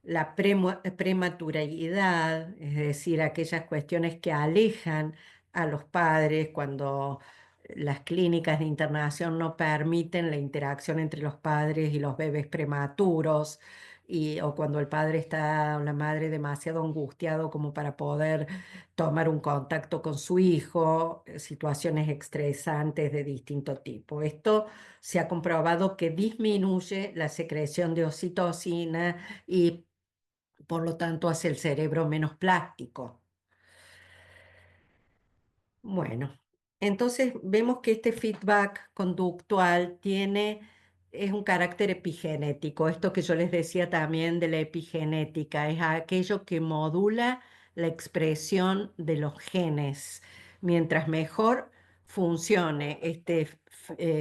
la prematuralidad, es decir, aquellas cuestiones que alejan a los padres cuando las clínicas de internación no permiten la interacción entre los padres y los bebés prematuros, o cuando el padre está o la madre demasiado angustiado como para poder tomar un contacto con su hijo, situaciones estresantes de distinto tipo. Esto se ha comprobado que disminuye la secreción de oxitocina y por lo tanto hace el cerebro menos plástico. Bueno, entonces vemos que este feedback conductual es un carácter epigenético. Esto que yo les decía también de la epigenética, es aquello que modula la expresión de los genes. Mientras mejor funcione este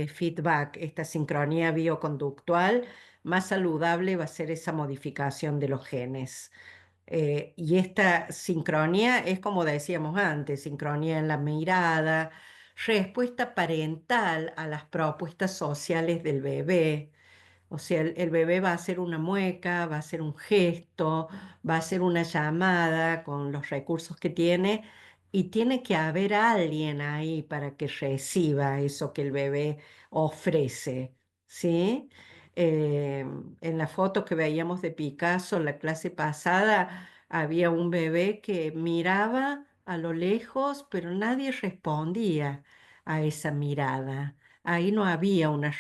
feedback, esta sincronía bioconductual, más saludable va a ser esa modificación de los genes. Y esta sincronía es como decíamos antes, sincronía en la mirada, respuesta parental a las propuestas sociales del bebé. O sea, el bebé va a hacer una mueca, va a hacer un gesto, va a hacer una llamada con los recursos que tiene y tiene que haber alguien ahí para que reciba eso que el bebé ofrece, ¿sí? En la foto que veíamos de Picasso en la clase pasada, había un bebé que miraba a lo lejos, pero nadie respondía a esa mirada. Ahí no había una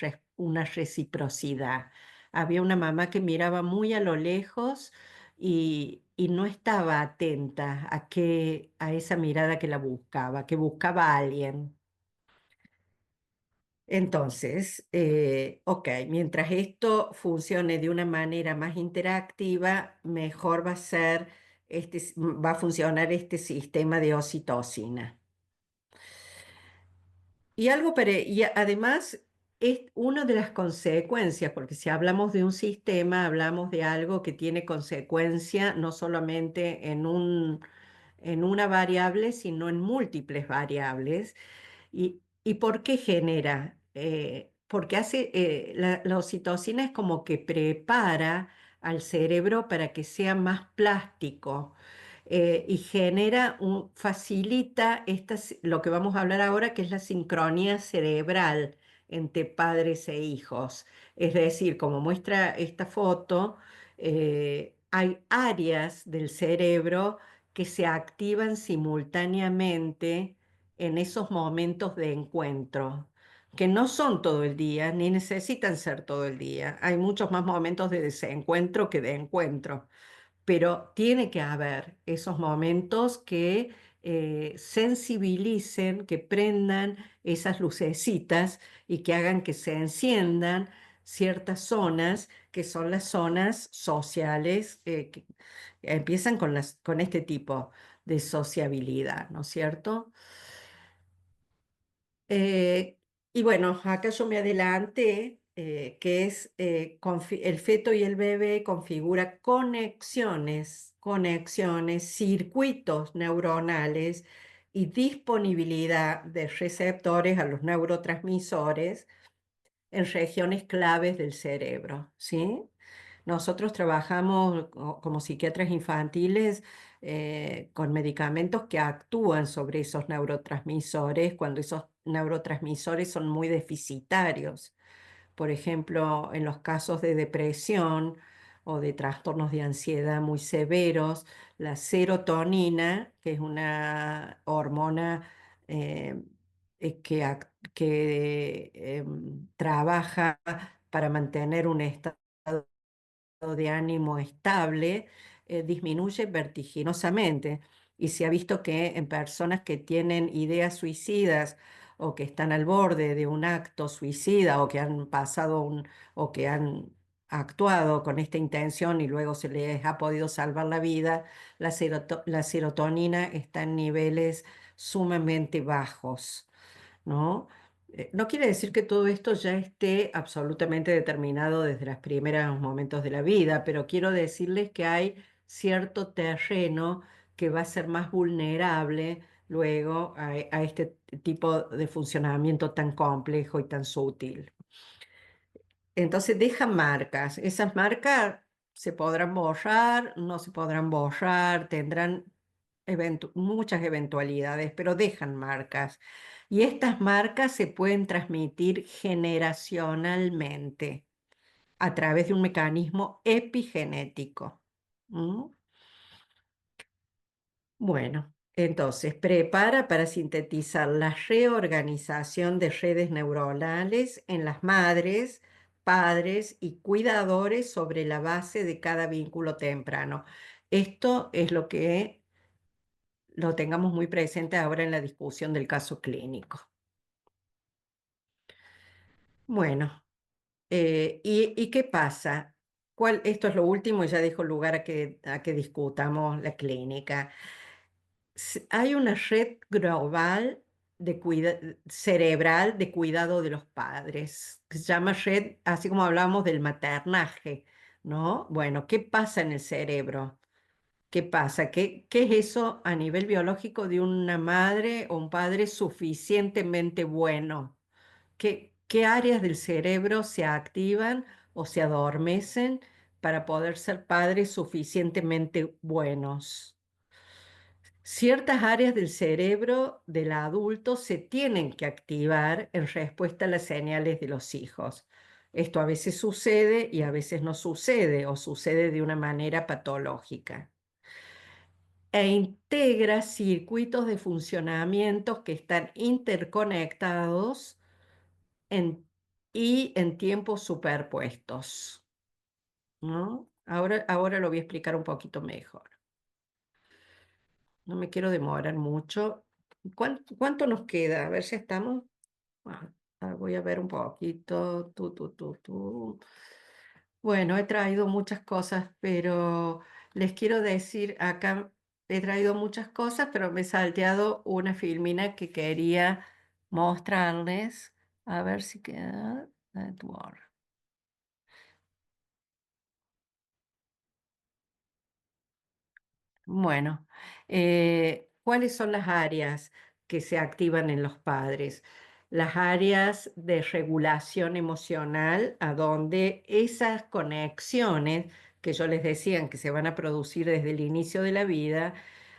reciprocidad. Había una mamá que miraba muy a lo lejos y no estaba atenta a esa mirada que buscaba a alguien. Entonces, ok, mientras esto funcione de una manera más interactiva, mejor va a funcionar este sistema de oxitocina. Y además es una de las consecuencias, porque si hablamos de un sistema, hablamos de algo que tiene consecuencia no solamente en una variable, sino en múltiples variables. ¿Y por qué genera? Porque la oxitocina es como que prepara al cerebro para que sea más plástico y facilita lo que vamos a hablar ahora, que es la sincronía cerebral entre padres e hijos. Es decir, como muestra esta foto, hay áreas del cerebro que se activan simultáneamente en esos momentos de encuentro, que no son todo el día, ni necesitan ser todo el día. Hay muchos más momentos de desencuentro que de encuentro, pero tiene que haber esos momentos que sensibilicen, que prendan esas lucecitas y que hagan que se enciendan ciertas zonas que son las zonas sociales que empiezan con este tipo de sociabilidad, ¿no es cierto? Eh, y bueno, acá yo me adelanté, que es el feto y el bebé configura conexiones, circuitos neuronales y disponibilidad de receptores a los neurotransmisores en regiones claves del cerebro, ¿sí? Nosotros trabajamos como psiquiatras infantiles con medicamentos que actúan sobre esos neurotransmisores cuando esos neurotransmisores son muy deficitarios. Por ejemplo, en los casos de depresión o de trastornos de ansiedad muy severos, la serotonina, que es una hormona eh, que trabaja para mantener un estado de ánimo estable, disminuye vertiginosamente. Y se ha visto que en personas que tienen ideas suicidas o que están al borde de un acto suicida o que han o que han actuado con esta intención y luego se les ha podido salvar la vida, la serotonina está en niveles sumamente bajos, ¿no? No quiere decir que todo esto ya esté absolutamente determinado desde los primeros momentos de la vida, pero quiero decirles que hay cierto terreno que va a ser más vulnerable luego a este tipo de funcionamiento tan complejo y tan sutil. Entonces dejan marcas. Esas marcas se podrán borrar, no se podrán borrar, tendrán muchas eventualidades, pero dejan marcas. Y estas marcas se pueden transmitir generacionalmente. a través de un mecanismo epigenético. ¿Mm? Bueno, entonces prepara para sintetizar la reorganización de redes neuronales en las madres, padres y cuidadores sobre la base de cada vínculo temprano. Esto es lo que lo tengamos muy presente ahora en la discusión del caso clínico. Bueno, ¿y qué pasa? Esto es lo último y ya dejo lugar a que discutamos la clínica. Hay una red global cerebral de cuidado de los padres, que se llama red, así como hablamos del maternaje, ¿no? Bueno, ¿qué pasa en el cerebro? ¿Qué pasa? ¿Qué es eso a nivel biológico de una madre o un padre suficientemente bueno? ¿Qué áreas del cerebro se activan o se adormecen para poder ser padres suficientemente buenos? Ciertas áreas del cerebro del adulto se tienen que activar en respuesta a las señales de los hijos. Esto a veces sucede y a veces no sucede o sucede de una manera patológica. E integra circuitos de funcionamientos que están interconectados en- y en tiempos superpuestos, ¿no? Ahora lo voy a explicar un poquito mejor. No me quiero demorar mucho. ¿Cuánto nos queda? A ver si estamos. Voy a ver un poquito. Bueno, he traído muchas cosas, pero les quiero decir, acá he traído muchas cosas, pero me he salteado una filmina que quería mostrarles. A ver si queda. Network. Bueno, ¿cuáles son las áreas que se activan en los padres? Las áreas de regulación emocional, a donde esas conexiones que yo les decía que se van a producir desde el inicio de la vida,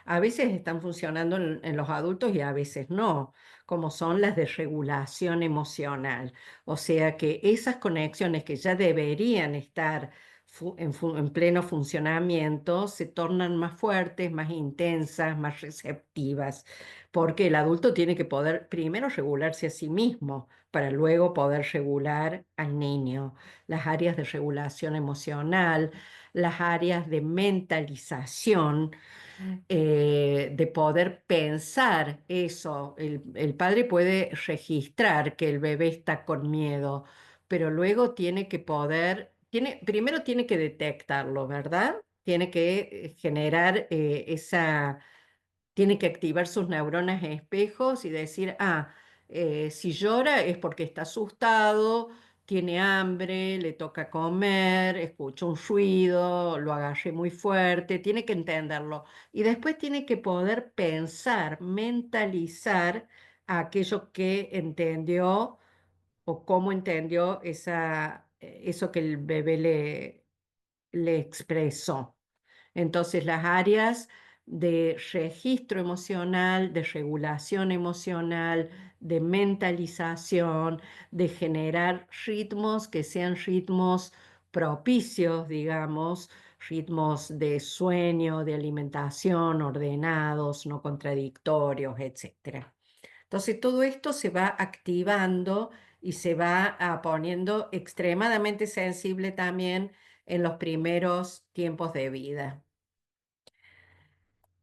a veces están funcionando en los adultos y a veces no, como son las de regulación emocional. O sea que esas conexiones que ya deberían estar en pleno funcionamiento se tornan más fuertes, más intensas, más receptivas, porque el adulto tiene que poder primero regularse a sí mismo para luego poder regular al niño. Las áreas de regulación emocional, las áreas de mentalización, de poder pensar eso. El padre puede registrar que el bebé está con miedo, pero luego tiene que primero tiene que detectarlo, ¿verdad? Tiene que generar tiene que activar sus neuronas espejos y decir, si llora es porque está asustado, tiene hambre, le toca comer, escucha un ruido, lo agarré muy fuerte, tiene que entenderlo. Y después tiene que poder pensar, mentalizar aquello que entendió o cómo entendió eso que el bebé le expresó. Entonces, las áreas de registro emocional, de regulación emocional, de mentalización, de generar ritmos que sean ritmos propicios, digamos, ritmos de sueño, de alimentación, ordenados, no contradictorios, etcétera. Entonces, todo esto se va activando y se va poniendo extremadamente sensible también en los primeros tiempos de vida.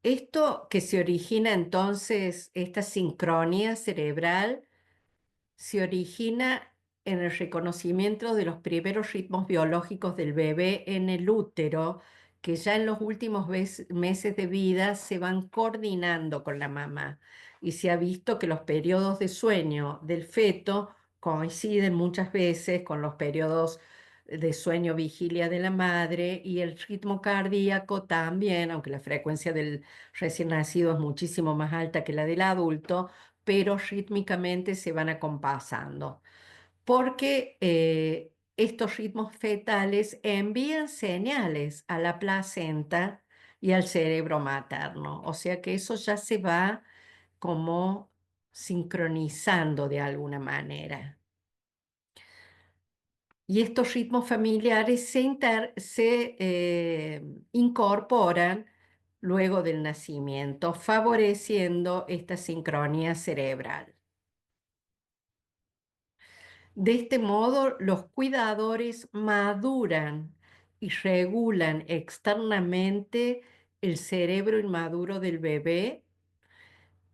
Esto que se origina entonces, esta sincronía cerebral, se origina en el reconocimiento de los primeros ritmos biológicos del bebé en el útero, que ya en los últimos meses de vida se van coordinando con la mamá. Y se ha visto que los periodos de sueño del feto coinciden muchas veces con los periodos de sueño vigilia de la madre y el ritmo cardíaco también, aunque la frecuencia del recién nacido es muchísimo más alta que la del adulto, pero rítmicamente se van acompasando, porque estos ritmos fetales envían señales a la placenta y al cerebro materno, o sea que eso ya se va como sincronizando de alguna manera. Y estos ritmos familiares se incorporan luego del nacimiento, favoreciendo esta sincronía cerebral. De este modo, los cuidadores maduran y regulan externamente el cerebro inmaduro del bebé,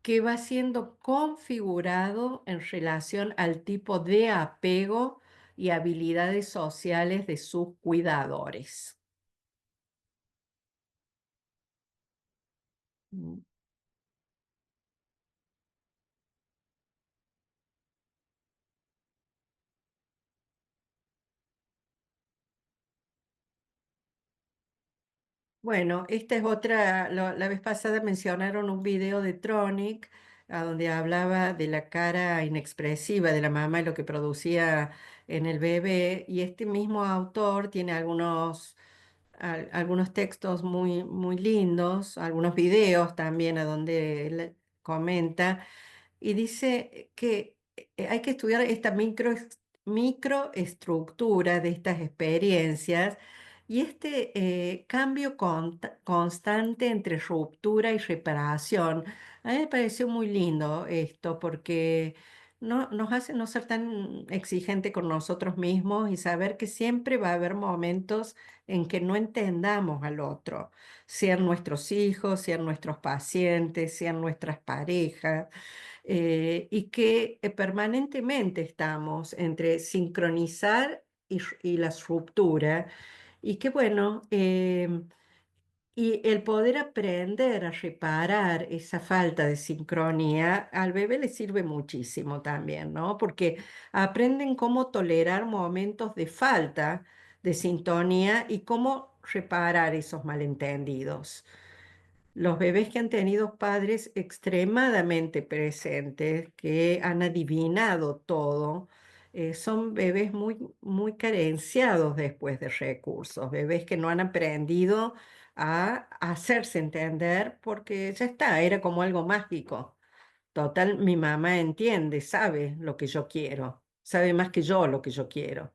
que va siendo configurado en relación al tipo de apego y habilidades sociales de sus cuidadores. Mm. Bueno, esta es otra, la vez pasada mencionaron un video de Tronic, a donde hablaba de la cara inexpresiva de la mamá y lo que producía en el bebé, y este mismo autor tiene algunos textos muy, muy lindos, algunos videos también a donde él comenta y dice que hay que estudiar esta microestructura de estas experiencias y este cambio constante entre ruptura y reparación. A mí me pareció muy lindo esto porque nos hace no ser tan exigente con nosotros mismos y saber que siempre va a haber momentos en que no entendamos al otro, sean nuestros hijos, sean nuestros pacientes, sean nuestras parejas, y que permanentemente estamos entre sincronizar y la ruptura, y que bueno, y el poder aprender a reparar esa falta de sincronía al bebé le sirve muchísimo también, ¿no? Porque aprenden cómo tolerar momentos de falta de sintonía y cómo reparar esos malentendidos. Los bebés que han tenido padres extremadamente presentes, que han adivinado todo, son bebés muy, muy carenciados después de recursos, bebés que no han aprendido a hacerse entender porque ya está, era como algo mágico. Total, mi mamá entiende, sabe lo que yo quiero, sabe más que yo lo que yo quiero.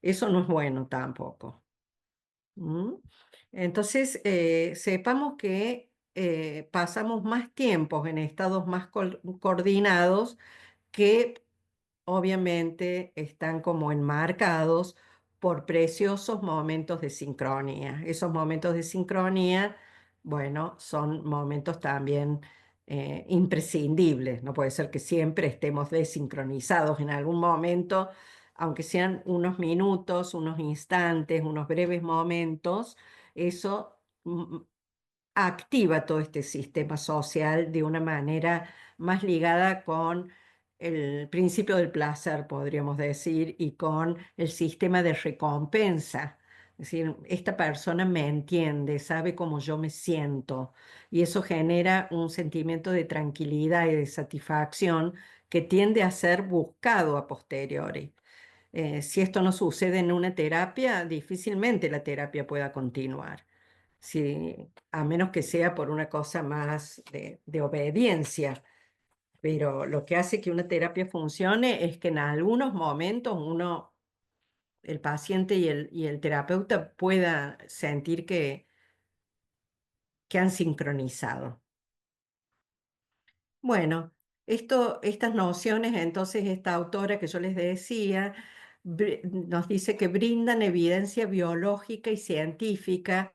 Eso no es bueno tampoco. ¿Mm? Entonces, sepamos que pasamos más tiempos en estados más coordinados que obviamente están como enmarcados por preciosos momentos de sincronía. Esos momentos de sincronía, bueno, son momentos también imprescindibles. No puede ser que siempre estemos desincronizados en algún momento, aunque sean unos minutos, unos instantes, unos breves momentos, eso activa todo este sistema social de una manera más ligada con el principio del placer, podríamos decir, y con el sistema de recompensa. Es decir, esta persona me entiende, sabe cómo yo me siento, y eso genera un sentimiento de tranquilidad y de satisfacción que tiende a ser buscado a posteriori. Si esto no sucede en una terapia, difícilmente la terapia pueda continuar. Sí, a menos que sea por una cosa más de obediencia. Pero lo que hace que una terapia funcione es que en algunos momentos uno, el paciente y el terapeuta pueda sentir que han sincronizado. Bueno, estas nociones, entonces, esta autora que yo les decía, nos dice que brindan evidencia biológica y científica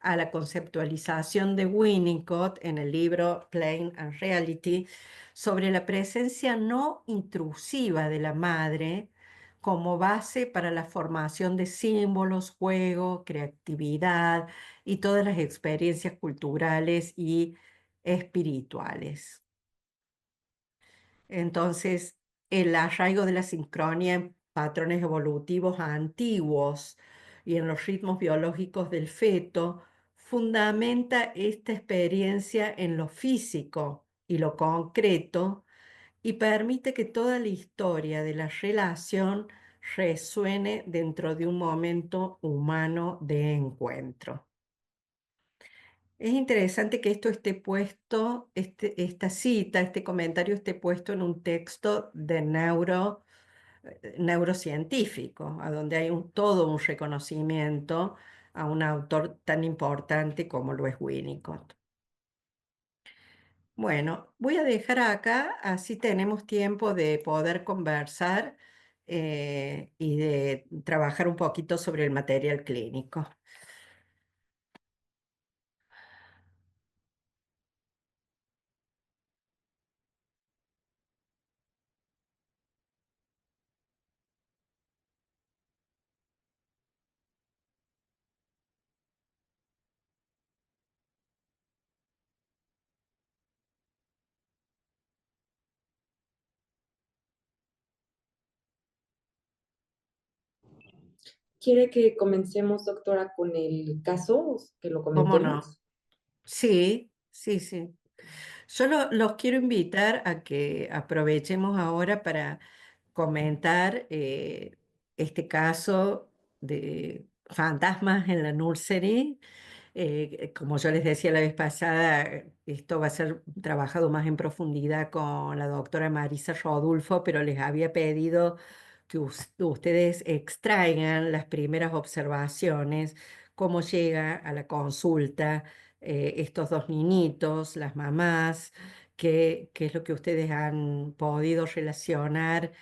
a la conceptualización de Winnicott en el libro Plain and Reality sobre la presencia no intrusiva de la madre como base para la formación de símbolos, juego, creatividad y todas las experiencias culturales y espirituales. Entonces, el arraigo de la sincronía en patrones evolutivos antiguos y en los ritmos biológicos del feto fundamenta esta experiencia en lo físico y lo concreto y permite que toda la historia de la relación resuene dentro de un momento humano de encuentro. Es interesante que esto esté puesto, esta cita, este comentario esté puesto en un texto de neurocientífico, a donde hay todo un reconocimiento a un autor tan importante como lo es Winnicott. Bueno, voy a dejar acá, así tenemos tiempo de poder conversar y de trabajar un poquito sobre el material clínico. ¿Quiere que comencemos, doctora, con el caso, que lo ¿Cómo no? comentemos? Sí, sí, sí. Solo los quiero invitar a que aprovechemos ahora para comentar este caso de fantasmas en la nursery. Como yo les decía la vez pasada, esto va a ser trabajado más en profundidad con la doctora Marisa Rodulfo, pero les había pedido que ustedes extraigan las primeras observaciones, cómo llega a la consulta estos dos niñitos, las mamás, qué es lo que ustedes han podido relacionar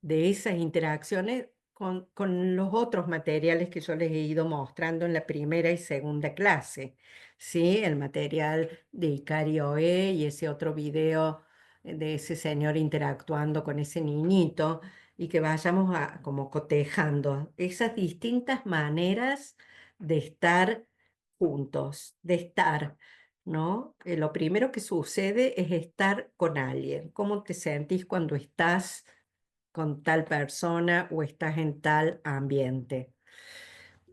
de esas interacciones con los otros materiales que yo les he ido mostrando en la primera y segunda clase, ¿sí? El material de Icario E y ese otro video de ese señor interactuando con ese niñito y que vayamos como cotejando esas distintas maneras de estar juntos, de estar. ¿No? Lo primero que sucede es estar con alguien. ¿Cómo te sentís cuando estás con tal persona o estás en tal ambiente?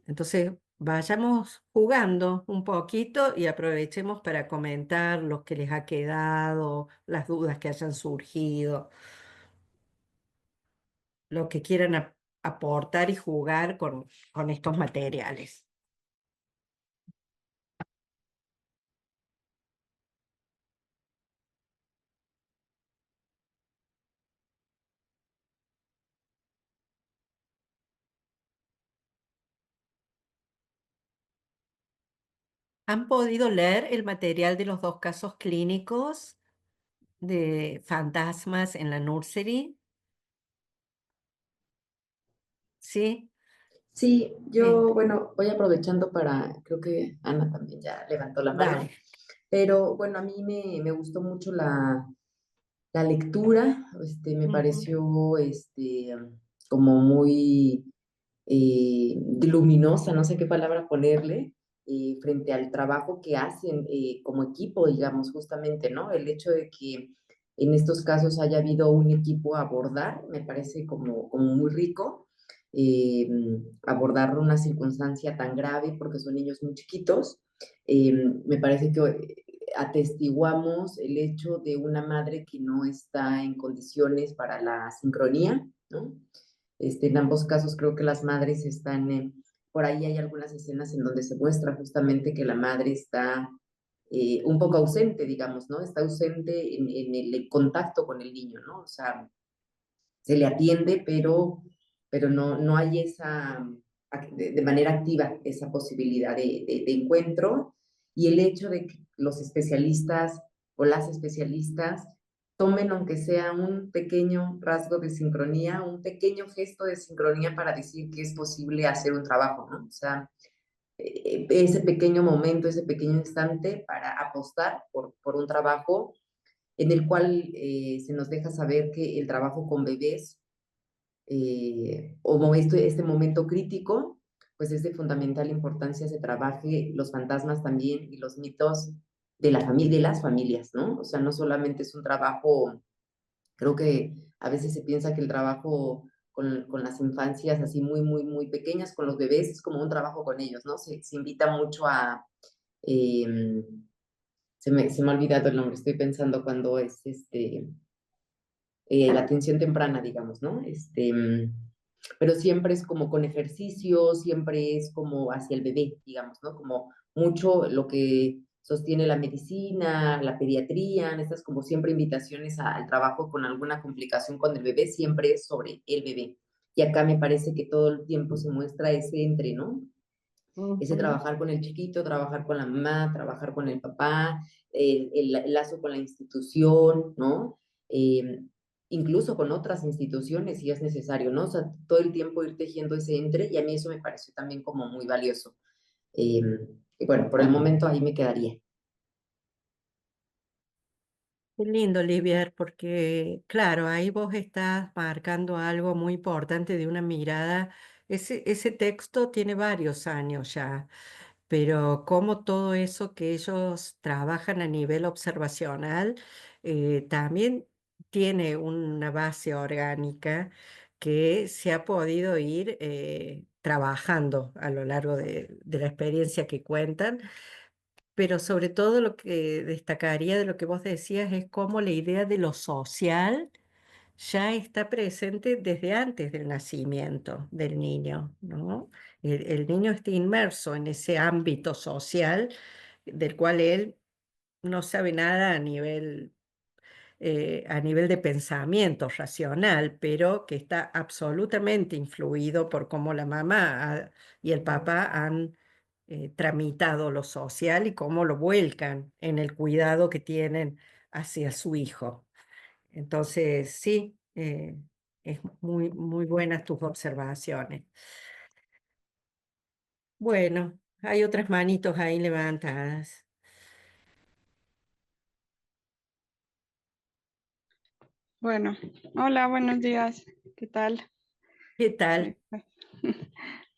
Entonces, vayamos jugando un poquito y aprovechemos para comentar lo que les ha quedado, las dudas que hayan surgido, lo que quieran aportar y jugar con estos materiales. ¿Han podido leer el material de los dos casos clínicos de fantasmas en la nursery? ¿Sí? Sí, Eh, yo, bueno, voy aprovechando para, creo que Ana también ya levantó la mano, dale. pero bueno, a mí me gustó mucho la lectura, me Ujú. pareció, como muy luminosa, no sé qué palabra ponerle, frente al trabajo que hacen como equipo, digamos, justamente, ¿no? El hecho de que en estos casos haya habido un equipo a abordar, me parece como muy rico, eh, abordar una circunstancia tan grave porque son niños muy chiquitos. Eh, Me parece que atestiguamos el hecho de una madre que no está en condiciones para la sincronía, ¿no? En ambos casos creo que las madres están, por ahí hay algunas escenas en donde se muestra justamente que la madre está un poco ausente, digamos, ¿no? Está ausente en el contacto con el niño, ¿no? O sea, se le atiende, pero no hay esa, de manera activa, esa posibilidad de encuentro. Y el hecho de que los especialistas o las especialistas tomen, aunque sea un pequeño rasgo de sincronía, un pequeño gesto de sincronía para decir que es posible hacer un trabajo, ¿no? O sea, ese pequeño momento, ese pequeño instante para apostar por un trabajo en el cual se nos deja saber que el trabajo con bebés o este momento crítico, pues es de fundamental importancia se trabaje los fantasmas también y los mitos de la familia, de las familias, ¿no? O sea, no solamente es un trabajo, creo que a veces se piensa que el trabajo con las infancias así muy pequeñas, con los bebés, es como un trabajo con ellos, ¿no? Se invita mucho a, eh, se me ha olvidado el nombre, estoy pensando cuando es la atención temprana, digamos, ¿no? Pero siempre es como con ejercicio, siempre es como hacia el bebé, digamos, ¿no? Como mucho lo que sostiene la medicina, la pediatría, estas como siempre invitaciones al trabajo con alguna complicación con el bebé, siempre es sobre el bebé. Y acá me parece que todo el tiempo se muestra ese entre, ¿no? Ese Ujú. trabajar con el chiquito, trabajar con la mamá, trabajar con el papá, el lazo con la institución, ¿no? Eh, Incluso con otras instituciones si es necesario, ¿no? O sea, todo el tiempo ir tejiendo ese entre y a mí eso me pareció también como muy valioso. Eh, y bueno, por el momento ahí me quedaría. Qué lindo, Olivier, porque claro, ahí vos estás marcando algo muy importante de una mirada. Ese texto tiene varios años ya, pero como todo eso que ellos trabajan a nivel observacional también tiene una base orgánica que se ha podido ir trabajando a lo largo de la experiencia que cuentan, pero sobre todo lo que destacaría de lo que vos decías es cómo la idea de lo social ya está presente desde antes del nacimiento del niño, ¿no? El niño está inmerso en ese ámbito social del cual él no sabe nada a nivel de pensamiento racional, pero que está absolutamente influido por cómo la mamá y el papá han tramitado lo social y cómo lo vuelcan en el cuidado que tienen hacia su hijo. Entonces, sí, es muy buenas tus observaciones. Bueno, hay otras manitos ahí levantadas. Bueno, hola, buenos días. ¿Qué tal? ¿Qué tal? Eh,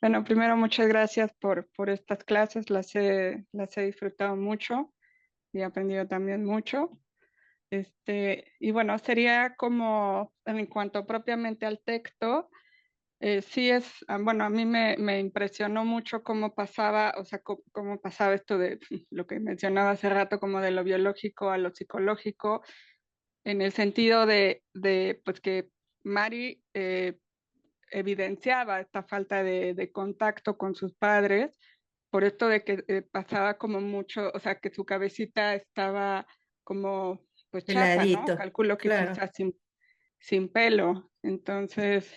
Bueno, primero muchas gracias por estas clases, las he disfrutado mucho y he aprendido también mucho. Y bueno, sería como en cuanto propiamente al texto, sí bueno, a mí me impresionó mucho cómo pasaba, o sea, cómo pasaba esto de lo que mencionaba hace rato, como de lo biológico a lo psicológico, en el sentido de pues que Mari evidenciaba esta falta de contacto con sus padres, por esto de que pasaba como mucho, o sea, que su cabecita estaba como pues chata, ¿no? Heladito, Calculo que claro. quizás sin pelo. Entonces,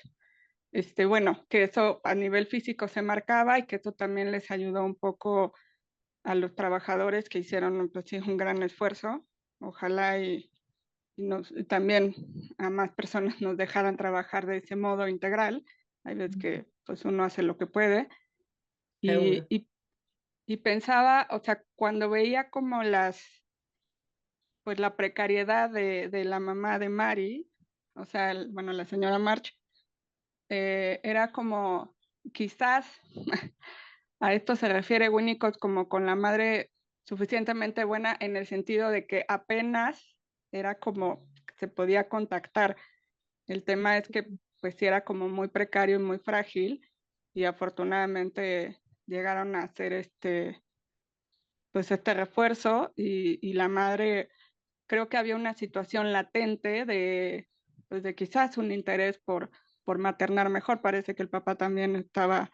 bueno, que eso a nivel físico se marcaba y que eso también les ayudó un poco a los trabajadores que hicieron pues, sí, un gran esfuerzo. Ojalá y también a más personas nos dejaran trabajar de ese modo integral. Hay veces que pues uno hace lo que puede. Y, Seguro. y, y pensaba, o sea, cuando veía como pues la precariedad de la mamá de Mari, o sea, bueno, la señora March, era como, quizás a esto se refiere Winnicott como con la madre suficientemente buena en el sentido de que apenas era como se podía contactar. El tema es que pues sí era como muy precario y muy frágil y afortunadamente llegaron a hacer pues este refuerzo y la madre, creo que había una situación latente pues de quizás un interés por maternar mejor. Parece que el papá también estaba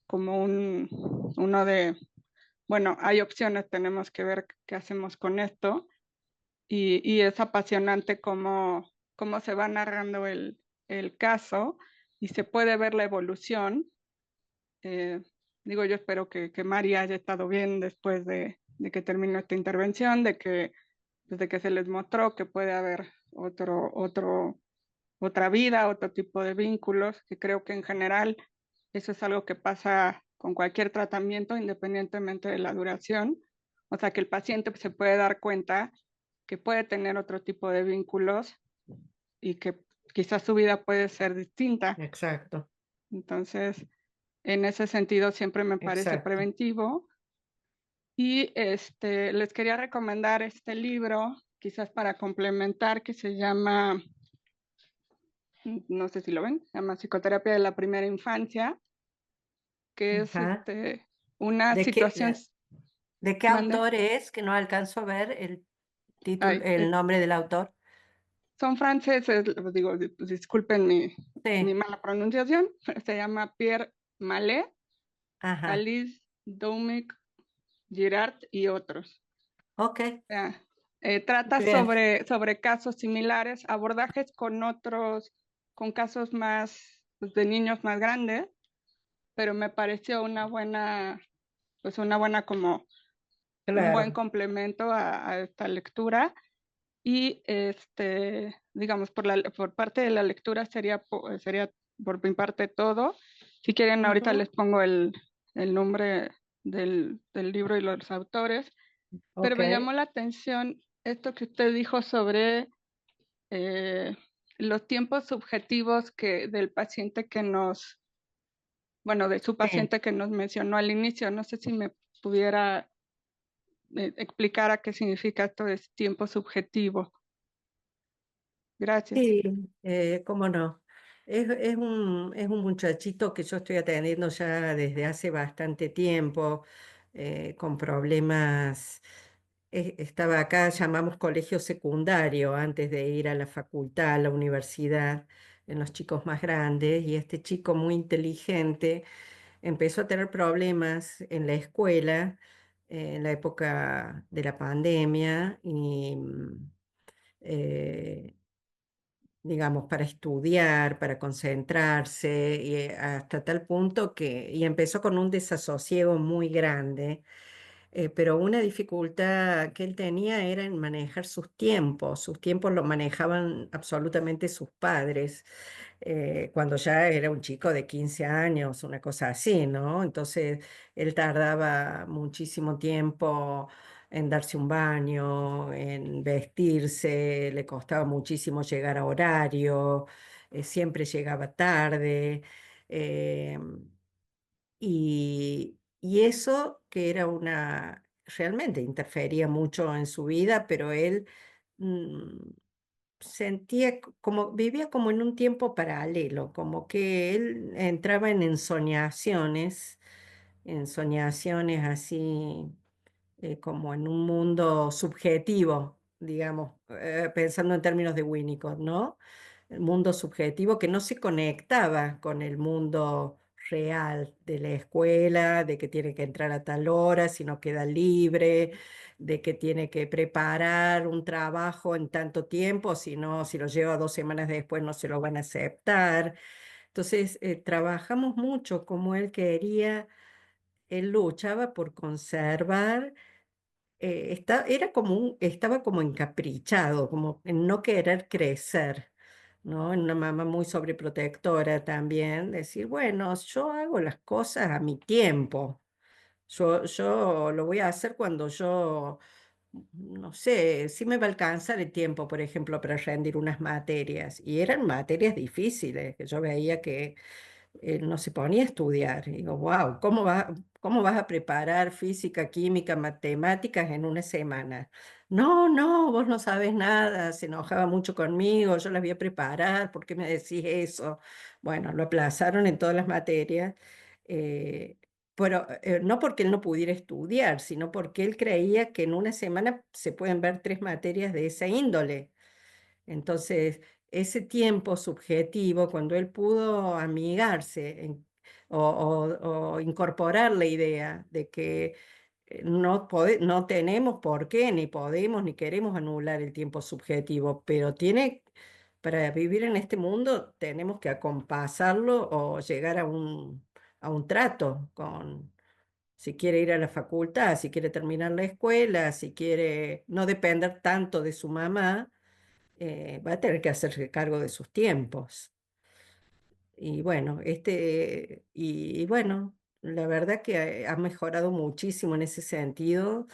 como uno de, bueno, hay opciones, tenemos que ver qué hacemos con esto y es apasionante cómo se va narrando el caso y se puede ver la evolución. Eh, Digo, yo espero que María haya estado bien después de que terminó esta intervención, desde que se les mostró que puede haber otra vida, otro tipo de vínculos, que creo que en general eso es algo que pasa con cualquier tratamiento, independientemente de la duración. O sea, que el paciente se puede dar cuenta que puede tener otro tipo de vínculos y que quizás su vida puede ser distinta. Exacto, Entonces, en ese sentido, siempre me parece exacto. preventivo. Y les quería recomendar este libro, quizás para complementar, que se llama, no sé si lo ven, se llama Psicoterapia de la Primera Infancia, que es Ajá. una ¿De qué, situación, de qué mande, autor es? Que no alcanzo a ver el título, ay, el nombre del autor. son franceses, les digo, disculpen mi Sí, mala pronunciación, se llama Pierre Mallet, ajá. Alice Doumic, Girard y otros. Ok, sea, trata bien, sobre casos similares, abordajes con otros, con casos más pues, de niños más grandes, pero me pareció pues una buena como un buen claro. complemento a esta lectura. Y digamos, por parte de la lectura sería por mi parte todo. Si quieren, ahorita Ujú, les pongo el nombre del libro y los autores, pero ok, me llamó la atención esto que usted dijo sobre eh, los tiempos subjetivos del paciente bueno, de su sí. paciente que nos mencionó al inicio. No sé si me pudiera explicar a qué significa esto de tiempo subjetivo. Gracias. Sí, cómo no. Es un muchachito que yo estoy atendiendo ya desde hace bastante tiempo, con problemas. Estaba acá, llamamos colegio secundario, antes de ir a la facultad, a la universidad, en los chicos más grandes, y este chico muy inteligente empezó a tener problemas en la escuela, en la época de la pandemia, y eh, digamos, para estudiar, para concentrarse, y hasta tal punto y empezó con un desasosiego muy grande, pero una dificultad que él tenía era en manejar sus tiempos lo manejaban absolutamente sus padres, cuando ya era un chico de 15 años, una cosa así, ¿no? Entonces él tardaba muchísimo tiempo en darse un baño, en vestirse, le costaba muchísimo llegar a horario, siempre llegaba tarde. eh, y eso que era realmente interfería mucho en su vida, pero él mm, sentía como, vivía como en un tiempo paralelo, como que él entraba en soñaciones así, como en un mundo subjetivo, digamos, pensando en términos de Winnicott, ¿no? El mundo subjetivo que no se conectaba con el mundo real de la escuela, de que tiene que entrar a tal hora, si no queda libre, de que tiene que preparar un trabajo en tanto tiempo, si no, si lo lleva 2 semanas después no se lo van a aceptar. Entonces, trabajamos mucho como él quería, él luchaba por conservar, estaba como encaprichado, como en no querer crecer, ¿no? En una mamá muy sobreprotectora también, decir, bueno, yo hago las cosas a mi tiempo, yo lo voy a hacer cuando yo, no sé, si me va a alcanzar el tiempo, por ejemplo, para rendir unas materias, y eran materias difíciles, que yo veía que él no se ponía a estudiar. Y digo, wow, cómo vas a preparar física, química, matemáticas en una semana? No, no, vos no sabes nada. Se enojaba mucho conmigo, yo las voy a preparar, ¿por qué me decís eso? Bueno, lo aplazaron en todas las materias, eh, pero no porque él no pudiera estudiar, sino porque él creía que en una semana se pueden ver 3 materias de esa índole. Entonces, ese tiempo subjetivo, cuando él pudo amigarse o incorporar la idea de que no tenemos por qué, ni podemos, ni queremos anular el tiempo subjetivo, pero para vivir en este mundo tenemos que acompasarlo o llegar a un trato con, si quiere ir a la facultad, si quiere terminar la escuela, si quiere no depender tanto de su mamá, va a tener que hacerse cargo de sus tiempos. Y bueno, y bueno, la verdad que ha mejorado muchísimo en ese sentido,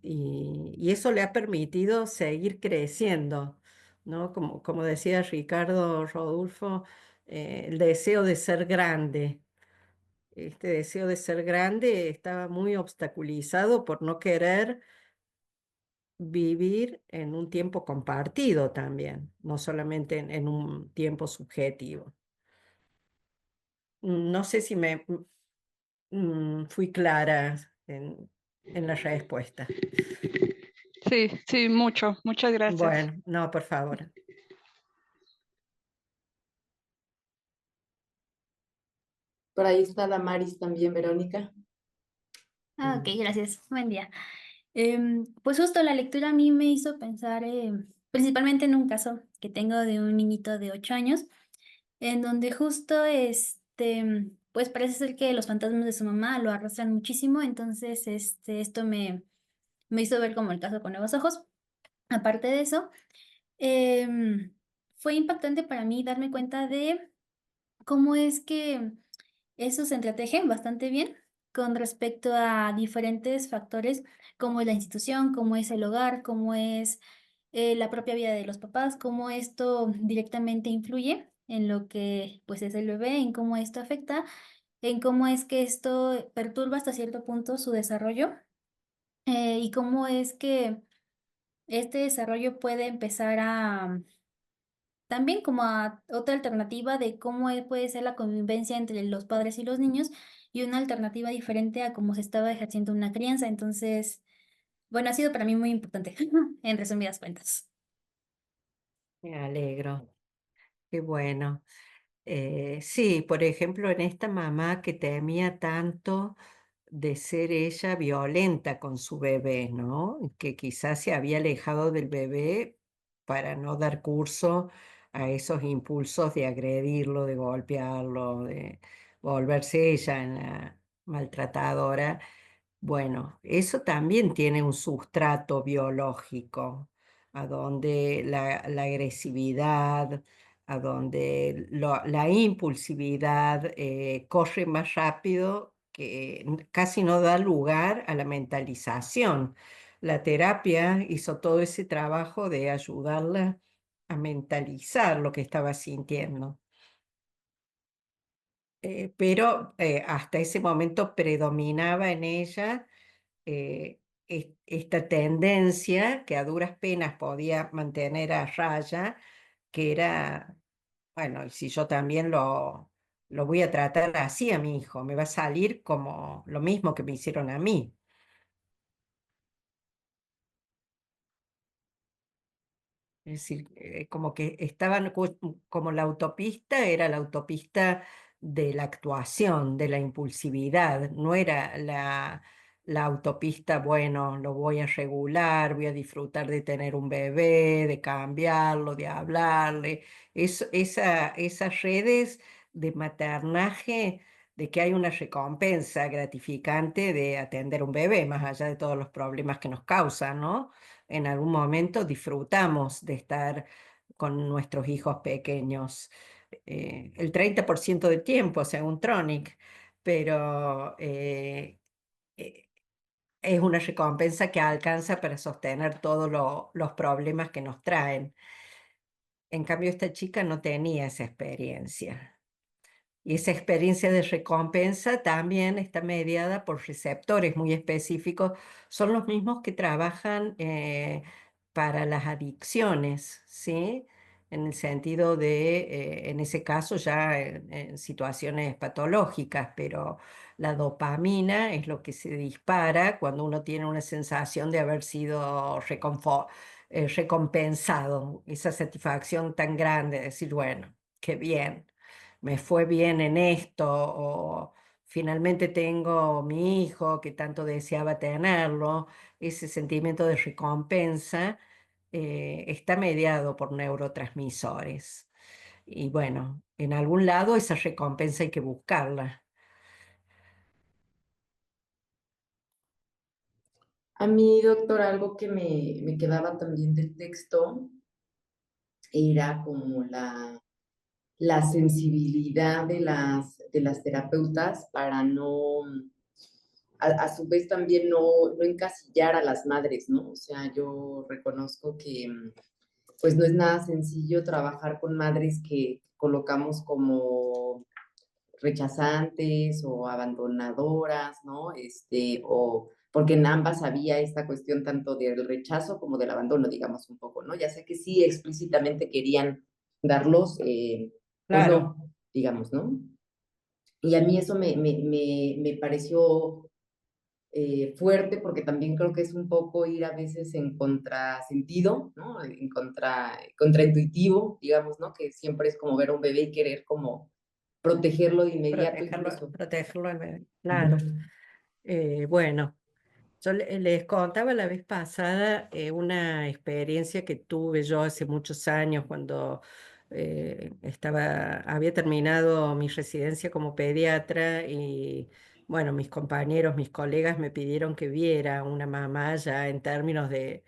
y eso le ha permitido seguir creciendo, ¿no? Como decía Ricardo Rodolfo, el deseo de ser grande. Este deseo de ser grande estaba muy obstaculizado por no querer vivir en un tiempo compartido también, no solamente en un tiempo subjetivo. No sé si fui clara en la respuesta. Sí, sí, mucho. Muchas gracias. Bueno, no, por favor. Por ahí está Damaris también, Verónica. Ok, gracias. Buen día. Pues justo la lectura a mí me hizo pensar principalmente en un caso que tengo de un niñito de 8 años, en donde justo pues parece ser que los fantasmas de su mamá lo arrastran muchísimo, entonces esto me hizo ver como el caso con nuevos ojos. Aparte de eso, em, fue impactante para mí darme cuenta de cómo es que eso se entreteje bastante bien con respecto a diferentes factores, como es la institución, como es el hogar, como es la propia vida de los papás, cómo esto directamente influye en lo que pues es el bebé, en cómo esto afecta, en cómo es que esto perturba hasta cierto punto su desarrollo, y cómo es que este desarrollo puede empezar a también como a otra alternativa de cómo puede ser la convivencia entre los padres y los niños, y una alternativa diferente a cómo se estaba ejerciendo una crianza. Entonces, bueno, ha sido para mí muy importante, en resumidas cuentas. Me alegro, qué bueno. Sí, por ejemplo, en esta mamá que temía tanto de ser ella violenta con su bebé, ¿no? Que quizás se había alejado del bebé para no dar curso a esos impulsos de agredirlo, de golpearlo, de volverse ella en la maltratadora. Bueno, eso también tiene un sustrato biológico, a donde la agresividad, a donde la impulsividad corre más rápido, que casi no da lugar a la mentalización. La terapia hizo todo ese trabajo de ayudarla a mentalizar lo que estaba sintiendo. Pero hasta ese momento predominaba en ella esta tendencia que a duras penas podía mantener a raya, que era, bueno, si yo también lo voy a tratar así a mi hijo, me va a salir como lo mismo que me hicieron a mí. Es decir, como que estaban como la autopista era la autopista de la actuación, de la impulsividad, no era la autopista, bueno, lo voy a regular, voy a disfrutar de tener un bebé, de cambiarlo, de hablarle. Esas redes de maternaje, de que hay una recompensa gratificante de atender un bebé, más allá de todos los problemas que nos causan, ¿no? En algún momento disfrutamos de estar con nuestros hijos pequeños, el 30% del tiempo, según Tronic, pero eh, es una recompensa que alcanza para sostener todos los problemas que nos traen. En cambio, esta chica no tenía esa experiencia. Y esa experiencia de recompensa también está mediada por receptores muy específicos. Son los mismos que trabajan para las adicciones, ¿sí? En el sentido de, en ese caso ya en situaciones patológicas, pero la dopamina es lo que se dispara cuando uno tiene una sensación de haber sido recompensado, esa satisfacción tan grande, de decir, bueno, qué bien, me fue bien en esto, o finalmente tengo mi hijo que tanto deseaba tenerlo. Ese sentimiento de recompensa está mediado por neurotransmisores. Y bueno, en algún lado esa recompensa hay que buscarla. A mí, doctor, algo que me quedaba también del texto era como la sensibilidad de las terapeutas para no, a su vez también no encasillar a las madres, ¿no? O sea, yo reconozco que pues no es nada sencillo trabajar con madres que colocamos como rechazantes o abandonadoras, ¿no? O porque en ambas había esta cuestión tanto del rechazo como del abandono, digamos un poco, ¿no? Ya sé que sí explícitamente querían darlos o Claro. no, digamos, ¿no? Y a mí eso me pareció fuerte porque también creo que es un poco ir a veces en contrasentido, ¿no? En contraintuitivo, digamos, ¿no? Que siempre es como ver a un bebé y querer como protegerlo de inmediato Protegerlo, incluso. protegerlo al bebé. Ujú. Claro. Bueno. Yo les contaba la vez pasada una experiencia que tuve yo hace muchos años cuando había terminado mi residencia como pediatra y bueno, mis compañeros, mis colegas me pidieron que viera una mamá ya en términos de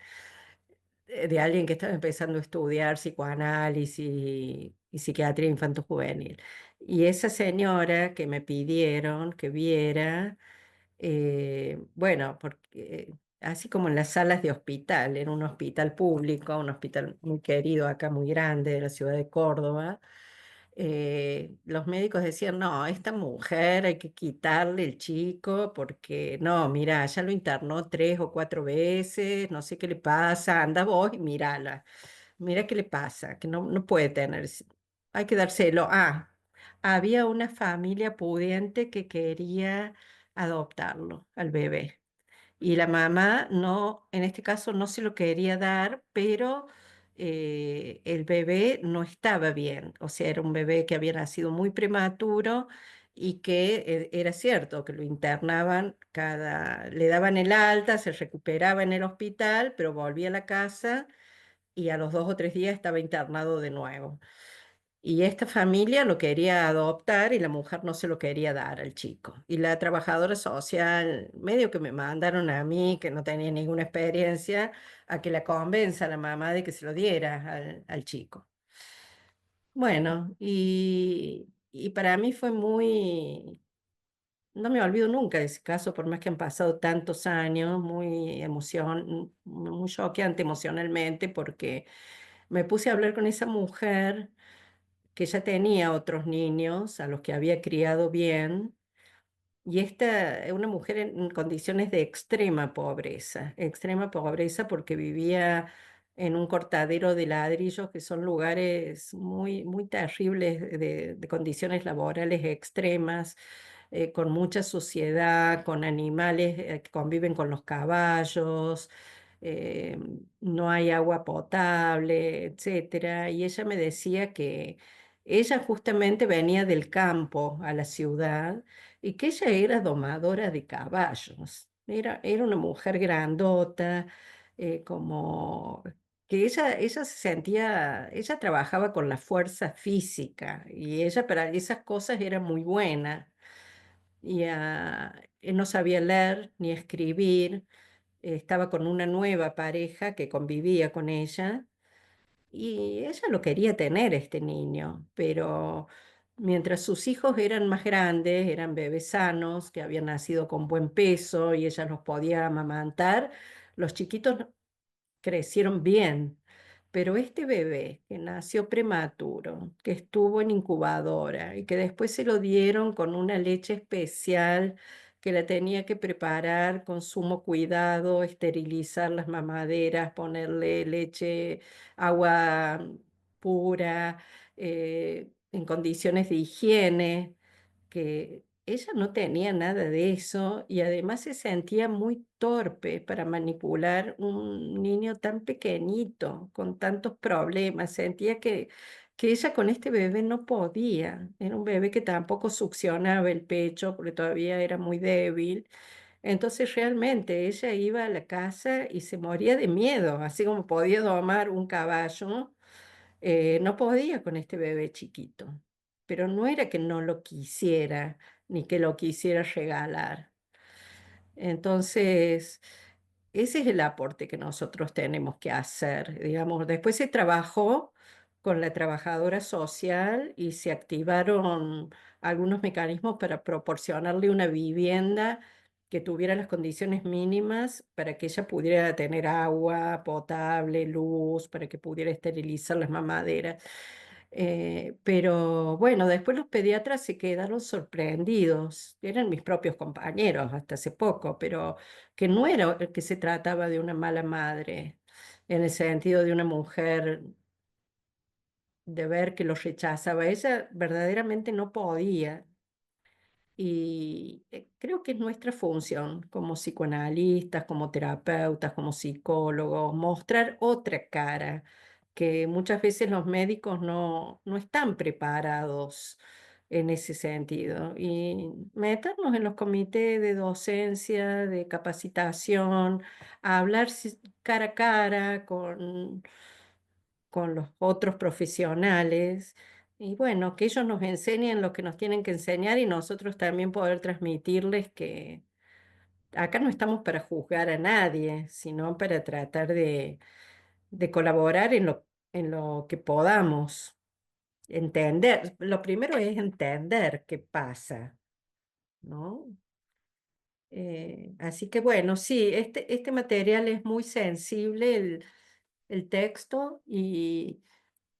alguien que estaba empezando a estudiar psicoanálisis y psiquiatría infanto-juvenil. Y esa señora que me pidieron que viera, bueno, porque así como en las salas de hospital, en un hospital público, un hospital muy querido acá, muy grande, de la ciudad de Córdoba, los médicos decían, no, a esta mujer hay que quitarle el chico porque, no, mira, ya lo internó 3 o 4 veces, no sé qué le pasa, anda vos y mírala, mira qué le pasa, que no puede tener, hay que dárselo. Había una familia pudiente que quería adoptarlo al bebé. Y la mamá no, en este caso no se lo quería dar, pero el bebé no estaba bien. O sea, era un bebé que había nacido muy prematuro y que era cierto que lo internaban le daban el alta, se recuperaba en el hospital, pero volvía a la casa y a los 2 o 3 días estaba internado de nuevo. Y esta familia lo quería adoptar y la mujer no se lo quería dar al chico. Y la trabajadora social, medio que me mandaron a mí, que no tenía ninguna experiencia, a que la convenza a la mamá de que se lo diera al chico. Bueno, y para mí fue no me olvido nunca de ese caso, por más que han pasado tantos años, muy choqueante emocionalmente, porque me puse a hablar con esa mujer que ya tenía otros niños a los que había criado bien, y esta es una mujer en condiciones de extrema pobreza porque vivía en un cortadero de ladrillos, que son lugares muy, muy terribles de condiciones laborales extremas, con mucha suciedad, con animales que conviven con los caballos, eh, no hay agua potable, etcétera. Y ella me decía que ella justamente venía del campo a la ciudad y que ella era domadora de caballos. Era una mujer grandota, como que ella se sentía, ella trabajaba con la fuerza física y ella para esas cosas era muy buena. Y no sabía leer ni escribir, estaba con una nueva pareja que convivía con ella y ella lo quería tener, este niño, pero mientras sus hijos eran más grandes, eran bebés sanos, que habían nacido con buen peso y ella los podía amamantar, los chiquitos crecieron bien. Pero este bebé que nació prematuro, que estuvo en incubadora y que después se lo dieron con una leche especial que la tenía que preparar con sumo cuidado, esterilizar las mamaderas, ponerle leche, agua pura, en condiciones de higiene, que ella no tenía nada de eso y además se sentía muy torpe para manipular un niño tan pequeñito, con tantos problemas. Sentía que ella con este bebé no podía. Era un bebé que tampoco succionaba el pecho porque todavía era muy débil. Entonces realmente ella iba a la casa y se moría de miedo, así como podía domar un caballo, no podía con este bebé chiquito, pero no era que no lo quisiera ni que lo quisiera regalar. Entonces, ese es el aporte que nosotros tenemos que hacer. Digamos, después se trabajó con la trabajadora social y se activaron algunos mecanismos para proporcionarle una vivienda que tuviera las condiciones mínimas para que ella pudiera tener agua potable, luz, para que pudiera esterilizar las mamaderas. Pero bueno, después los pediatras se quedaron sorprendidos, eran mis propios compañeros hasta hace poco, pero que no era que se trataba de una mala madre, en el sentido de una mujer de ver que los rechazaba. Ella verdaderamente no podía. Y creo que es nuestra función como psicoanalistas, como terapeutas, como psicólogos, mostrar otra cara que muchas veces los médicos no están preparados en ese sentido y meternos en los comités de docencia, de capacitación, a hablar cara a cara con los otros profesionales y bueno, que ellos nos enseñen lo que nos tienen que enseñar y nosotros también poder transmitirles que acá no estamos para juzgar a nadie, sino para tratar de colaborar en lo que podamos. Entender, lo primero es entender qué pasa, ¿no? Así que bueno, sí, este material es muy sensible, el texto, y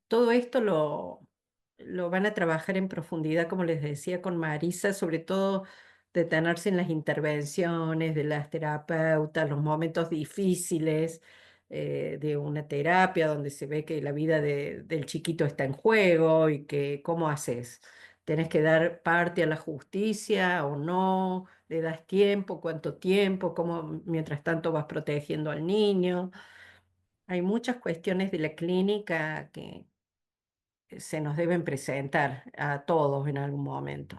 todo esto lo van a trabajar en profundidad, como les decía, con Marisa, sobre todo detenerse en las intervenciones de las terapeutas, los momentos difíciles de una terapia donde se ve que la vida del chiquito está en juego y que cómo haces. ¿Tenés que dar parte a la justicia o no? ¿Le das tiempo? ¿Cuánto tiempo? ¿Cómo mientras tanto vas protegiendo al niño? Hay muchas cuestiones de la clínica que se nos deben presentar a todos en algún momento.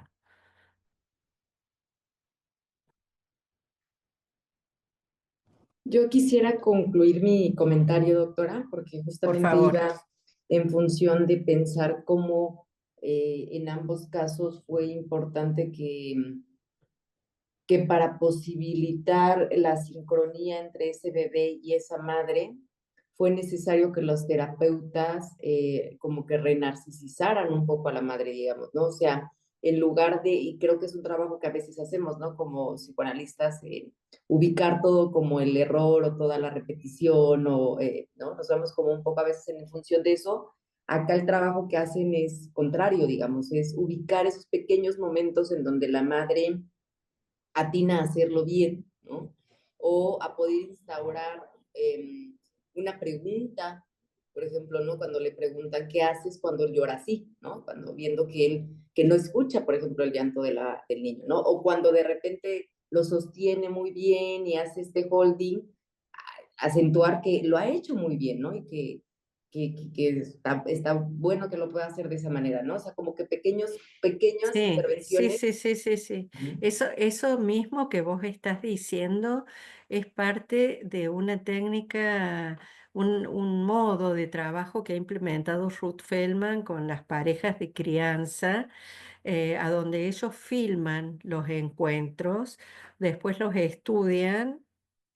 Yo quisiera concluir mi comentario, doctora, porque Por justamente favor, iba en función de pensar cómo en ambos casos fue importante que para posibilitar la sincronía entre ese bebé y esa madre, fue necesario que los terapeutas como que renarcisizaran un poco a la madre, digamos, ¿no? O sea, en lugar de, y creo que es un trabajo que a veces hacemos, ¿no? Como psicoanalistas, ubicar todo como el error o toda la repetición, o, ¿no? Nos vamos como un poco a veces en función de eso. Acá el trabajo que hacen es contrario, digamos, es ubicar esos pequeños momentos en donde la madre atina a hacerlo bien, ¿no? O a poder instaurar una pregunta, por ejemplo, ¿no? Cuando le preguntan qué haces cuando él llora así, ¿no? Cuando viendo que él, que no escucha, por ejemplo, el llanto del niño, ¿no? O cuando de repente lo sostiene muy bien y hace este holding, acentuar que lo ha hecho muy bien, ¿no? Y que está bueno que lo pueda hacer de esa manera, ¿no? O sea, como que pequeñas sí, sí, intervenciones. sí, sí, sí, sí. Eso mismo que vos estás diciendo es parte de una técnica, un modo de trabajo que ha implementado Ruth Feldman con las parejas de crianza a donde ellos filman los encuentros, después los estudian,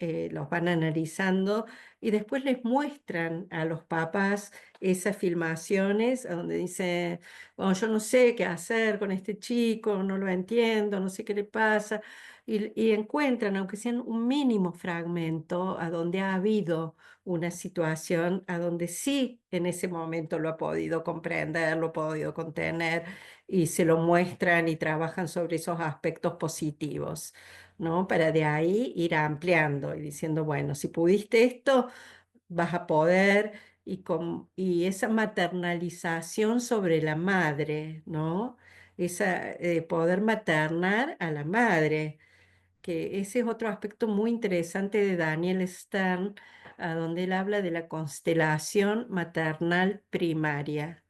los van analizando y después les muestran a los papás esas filmaciones a donde dice, "Bueno, yo no sé qué hacer con este chico, no lo entiendo, no sé qué le pasa", y encuentran, aunque sean un mínimo fragmento, a donde ha habido una situación a donde sí en ese momento lo ha podido comprender, lo ha podido contener y se lo muestran y trabajan sobre esos aspectos positivos, ¿no? Para de ahí ir ampliando y diciendo, bueno, si pudiste esto, vas a poder, y esa maternalización sobre la madre, ¿no? Esa, poder maternar a la madre, que ese es otro aspecto muy interesante de Daniel Stern, a donde él habla de la constelación maternal primaria.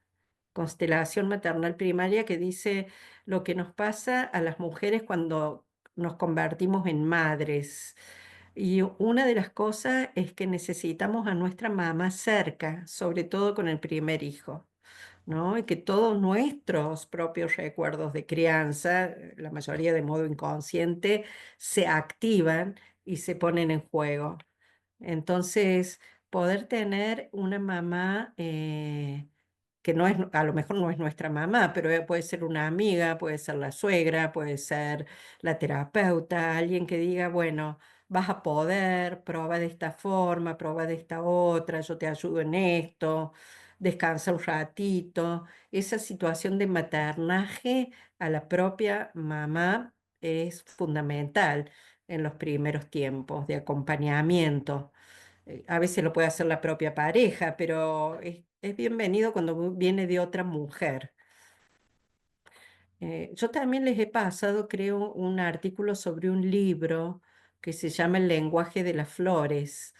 Constelación maternal primaria que dice lo que nos pasa a las mujeres cuando nos convertimos en madres. Y una de las cosas es que necesitamos a nuestra mamá cerca, sobre todo con el primer hijo, ¿no? Y que todos nuestros propios recuerdos de crianza, la mayoría de modo inconsciente, se activan y se ponen en juego. Entonces, poder tener una mamá que no es, a lo mejor no es nuestra mamá, pero puede ser una amiga, puede ser la suegra, puede ser la terapeuta, alguien que diga, bueno, vas a poder, prueba de esta forma, prueba de esta otra, yo te ayudo en esto, descansa un ratito. Esa situación de maternaje a la propia mamá es fundamental en los primeros tiempos de acompañamiento. A veces lo puede hacer la propia pareja, pero es bienvenido cuando viene de otra mujer. Yo también les he pasado, creo, un artículo sobre un libro que se llama El lenguaje de las flores,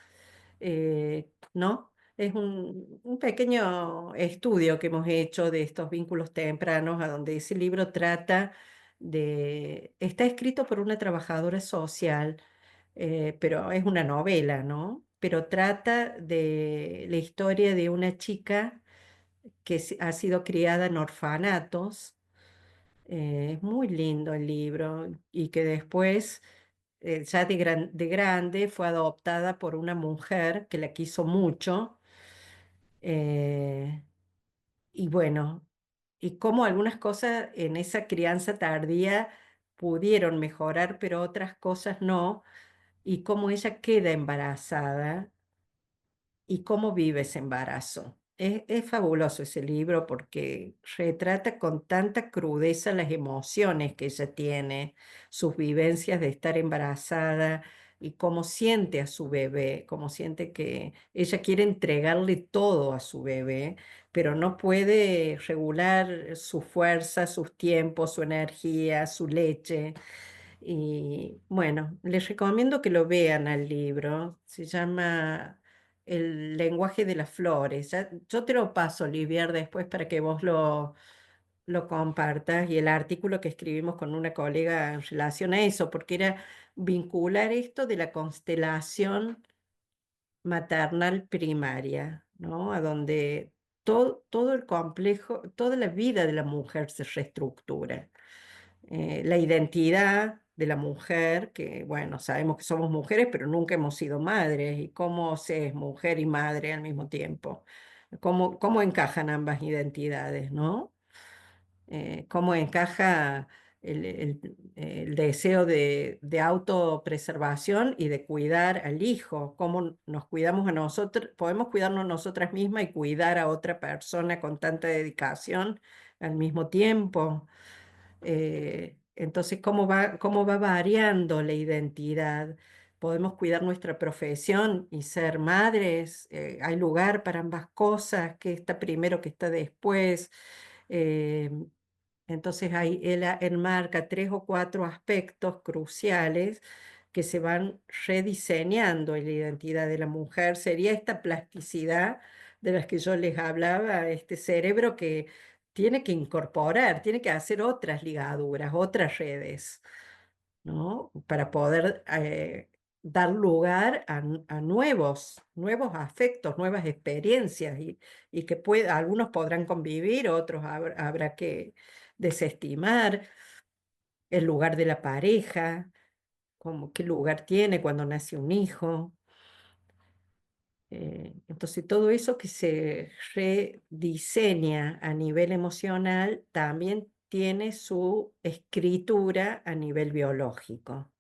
¿no? Es un pequeño estudio que hemos hecho de estos vínculos tempranos, a donde ese libro trata está escrito por una trabajadora social, pero es una novela, ¿no? Pero trata de la historia de una chica que ha sido criada en orfanatos. Es muy lindo el libro y que después, ya de grande, fue adoptada por una mujer que la quiso mucho. eh, y bueno, y cómo algunas cosas en esa crianza tardía pudieron mejorar, pero otras cosas no, y cómo ella queda embarazada y cómo vive ese embarazo. Es fabuloso ese libro porque retrata con tanta crudeza las emociones que ella tiene, sus vivencias de estar embarazada y cómo siente a su bebé, cómo siente que ella quiere entregarle todo a su bebé, pero no puede regular su fuerza, sus tiempos, su energía, su leche. Y bueno, les recomiendo que lo vean al libro. Se llama El lenguaje de las flores. Yo te lo paso, Olivier, después para que vos lo compartas. Y el artículo que escribimos con una colega en relación a eso, porque era vincular esto de la constelación maternal primaria, ¿no? A donde todo el complejo, toda la vida de la mujer se reestructura. La identidad de la mujer, que bueno, sabemos que somos mujeres, pero nunca hemos sido madres, y cómo se es mujer y madre al mismo tiempo. Cómo encajan ambas identidades, ¿no? Cómo encaja el deseo de autopreservación y de cuidar al hijo, cómo nos cuidamos a nosotros, podemos cuidarnos nosotras mismas y cuidar a otra persona con tanta dedicación al mismo tiempo. Entonces, cómo va variando la identidad. Podemos cuidar nuestra profesión y ser madres. Hay lugar para ambas cosas, que está primero, que está después. Eh, entonces, ahí él enmarca 3 o 4 aspectos cruciales que se van rediseñando en la identidad de la mujer. Sería esta plasticidad de las que yo les hablaba, este cerebro que tiene que incorporar, tiene que hacer otras ligaduras, otras redes, ¿no? Para poder dar lugar a nuevos afectos, nuevas experiencias y que algunos podrán convivir, otros habrá que desestimar el lugar de la pareja, como qué lugar tiene cuando nace un hijo. Entonces, todo eso que se rediseña a nivel emocional también tiene su escritura a nivel biológico.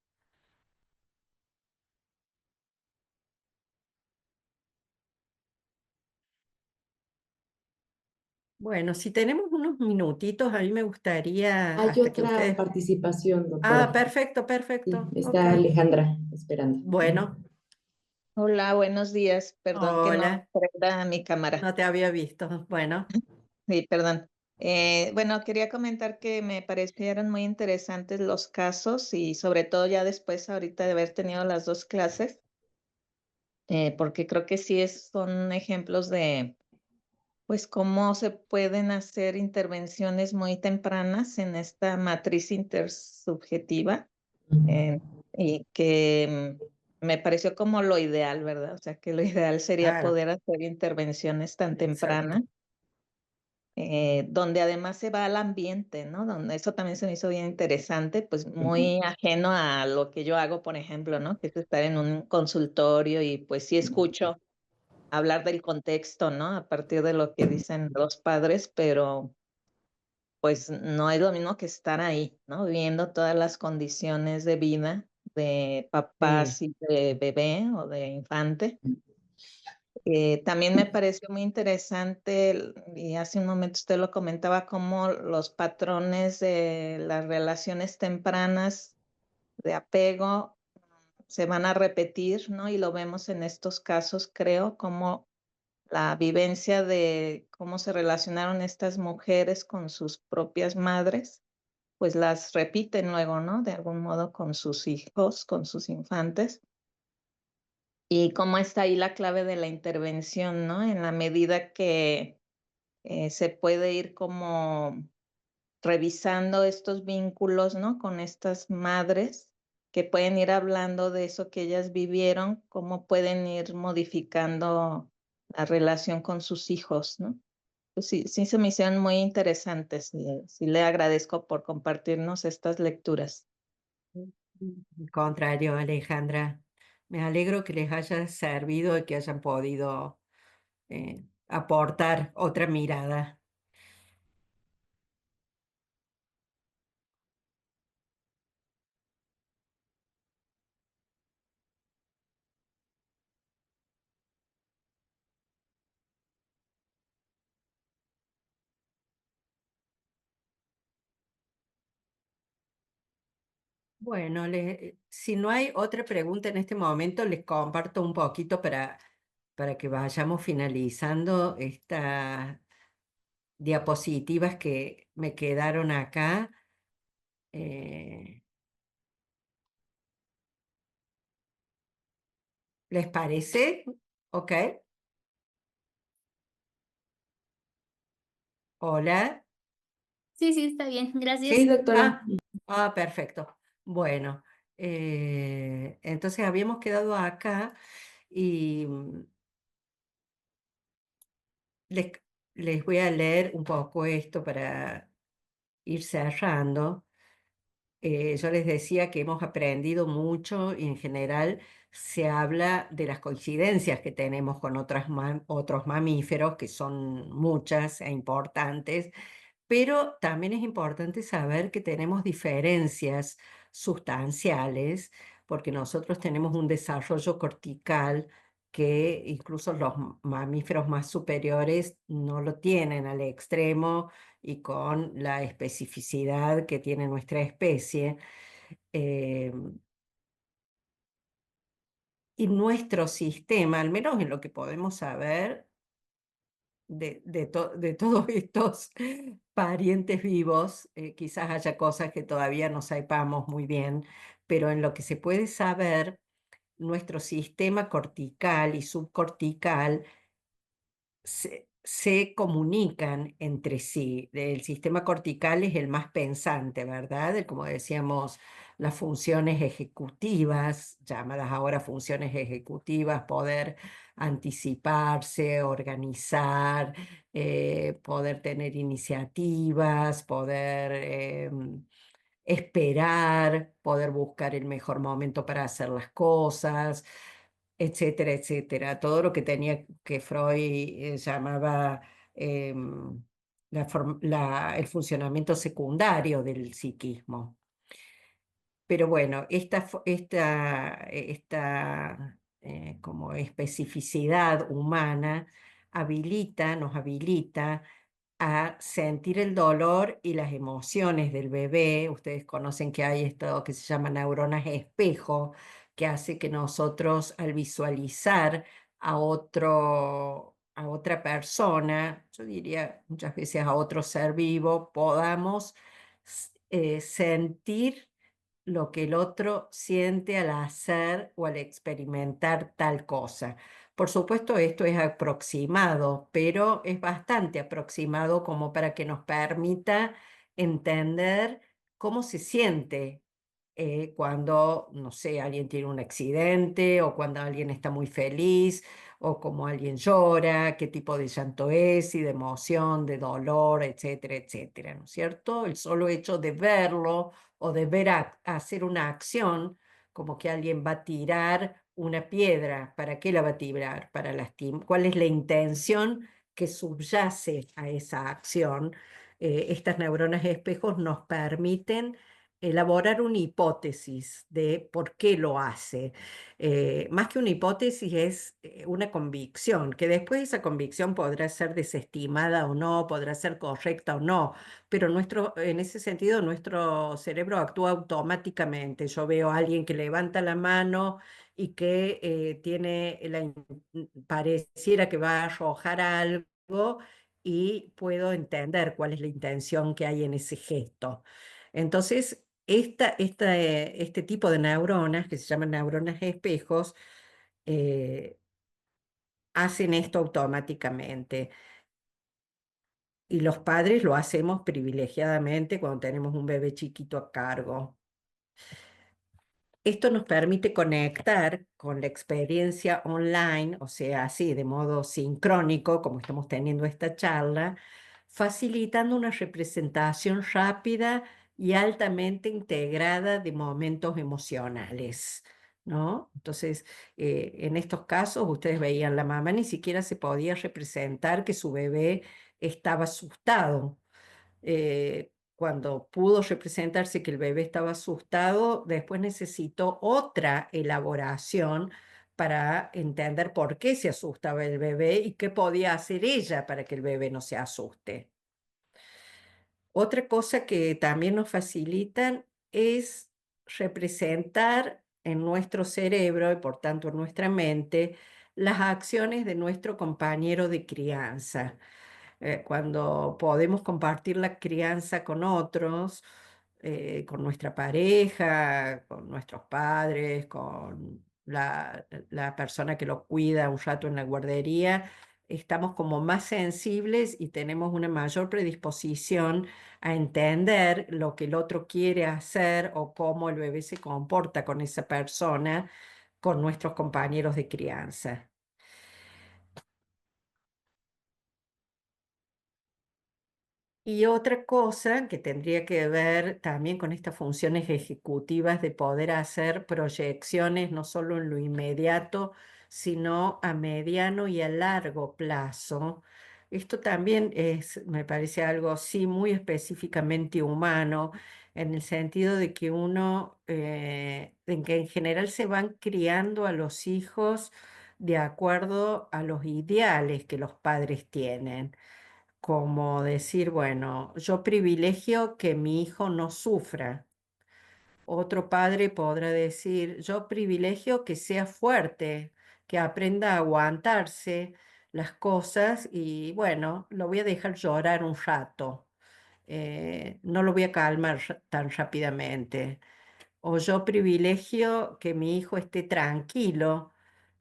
Bueno, si tenemos unos minutitos, a mí me gustaría, Hay hasta que otra ustedes... participación, Ah, doctora. perfecto, Sí, perfecto. Ok. está Alejandra esperando. Bueno, Hola, buenos días. Perdón que no hola, prenda mi cámara. no te había visto. Bueno, Sí, perdón. Bueno, quería comentar que me parecieron muy interesantes los casos y sobre todo ya después ahorita de haber tenido las 2 clases, porque creo que sí son ejemplos de pues cómo se pueden hacer intervenciones muy tempranas en esta matriz intersubjetiva, eh, y que me pareció como lo ideal, ¿verdad? O sea, que lo ideal sería claro, poder hacer intervenciones tan exacto. tempranas, donde además se va al ambiente, ¿no? Donde eso también se me hizo bien interesante, pues muy ajeno a lo que yo hago, por ejemplo, ¿no? Que es estar en un consultorio y pues sí escucho hablar del contexto, ¿no? A partir de lo que dicen los padres, pero pues no es lo mismo que estar ahí, ¿no? Viendo todas las condiciones de vida de Sí. papás y de bebé o de infante. También me pareció muy interesante, y hace un momento usted lo comentaba, cómo los patrones de las relaciones tempranas de apego se van a repetir, ¿no? Y lo vemos en estos casos, creo, como la vivencia de cómo se relacionaron estas mujeres con sus propias madres, pues las repiten luego, ¿no? De algún modo con sus hijos, con sus infantes. y cómo está ahí la clave de la intervención, ¿no? En la medida que se puede ir como revisando estos vínculos, ¿no? Con estas madres que pueden ir hablando de eso que ellas vivieron, cómo pueden ir modificando la relación con sus hijos, ¿no? Pues sí, sí se me hicieron muy interesantes. Sí le agradezco por compartirnos estas lecturas. Al contrario, Alejandra, me alegro que les haya servido y que hayan podido aportar otra mirada. Bueno, si no hay otra pregunta en este momento, les comparto un poquito para que vayamos finalizando estas diapositivas que me quedaron acá. ¿Les parece? ¿Ok? Hola. Sí, sí, está bien, Sí, gracias. doctora. Perfecto. Bueno, entonces habíamos quedado acá y les, les voy a leer un poco esto para ir cerrando. Yo les decía que hemos aprendido mucho y en general se habla de las coincidencias que tenemos con otros mamíferos, que son muchas e importantes, pero también es importante saber que tenemos diferencias sustanciales, porque nosotros tenemos un desarrollo cortical que incluso los mamíferos más superiores no lo tienen al extremo y con la especificidad que tiene nuestra especie. Eh, y nuestro sistema, al menos en lo que podemos saber, de todos estos parientes vivos, quizás haya cosas que todavía no sepamos muy bien, pero en lo que se puede saber, nuestro sistema cortical y subcortical se comunican entre sí. El sistema cortical es el más pensante, ¿verdad? Como decíamos, las funciones ejecutivas, llamadas ahora funciones ejecutivas, poder anticiparse, organizar, poder tener iniciativas, poder esperar, poder buscar el mejor momento para hacer las cosas, etcétera, etcétera. Todo lo que tenía que Freud llamaba em, el funcionamiento secundario del psiquismo. Pero bueno, esta como especificidad humana nos habilita a sentir el dolor y las emociones del bebé. Ustedes conocen que hay esto que se llama neuronas espejo, que hace que nosotros al visualizar a otra persona, yo diría muchas veces a otro ser vivo, podamos sentir lo que el otro siente al hacer o al experimentar tal cosa. Por supuesto, esto es aproximado, pero es bastante aproximado como para que nos permita entender cómo se siente cuando, no sé, alguien tiene un accidente o cuando alguien está muy feliz o cómo alguien llora, qué tipo de llanto es y de emoción, de dolor, etcétera, etcétera, ¿no es cierto? El solo hecho de verlo o de ver hacer una acción, como que alguien va a tirar una piedra. ¿Para qué la va a tirar? Para lastimar. ¿Cuál es la intención que subyace a esa acción? Estas neuronas espejos nos permiten elaborar una hipótesis de por qué lo hace. Más que una hipótesis es una convicción, que después esa convicción podrá ser desestimada o no, podrá ser correcta o no, pero en ese sentido nuestro cerebro actúa automáticamente. Yo veo a alguien que levanta la mano y que pareciera que va a arrojar algo y puedo entender cuál es la intención que hay en ese gesto. Entonces, este tipo de neuronas, que se llaman neuronas espejos, hacen esto automáticamente. Y los padres lo hacemos privilegiadamente cuando tenemos un bebé chiquito a cargo. Esto nos permite conectar con la experiencia online, o sea, así de modo sincrónico, como estamos teniendo esta charla, facilitando una representación rápida y altamente integrada de momentos emocionales, ¿no? Entonces, en estos casos, ustedes veían, la mamá ni siquiera se podía representar que su bebé estaba asustado. Cuando pudo representarse que el bebé estaba asustado, después necesitó otra elaboración para entender por qué se asustaba el bebé y qué podía hacer ella para que el bebé no se asuste. Otra cosa que también nos facilitan es representar en nuestro cerebro y por tanto en nuestra mente las acciones de nuestro compañero de crianza. Cuando podemos compartir la crianza con otros, con nuestra pareja, con nuestros padres, con la persona que lo cuida un rato en la guardería, estamos como más sensibles y tenemos una mayor predisposición a entender lo que el otro quiere hacer o cómo el bebé se comporta con esa persona, con nuestros compañeros de crianza. Y otra cosa que tendría que ver también con estas funciones ejecutivas de poder hacer proyecciones no solo en lo inmediato, sino a mediano y a largo plazo. Esto también es, me parece algo sí muy específicamente humano, en el sentido de que uno, en que en general se van criando a los hijos de acuerdo a los ideales que los padres tienen, como decir, bueno, yo privilegio que mi hijo no sufra. Otro padre podrá decir, yo privilegio que sea fuerte, que aprenda a aguantarse las cosas y bueno, lo voy a dejar llorar un rato. No lo voy a calmar tan rápidamente. O yo privilegio que mi hijo esté tranquilo,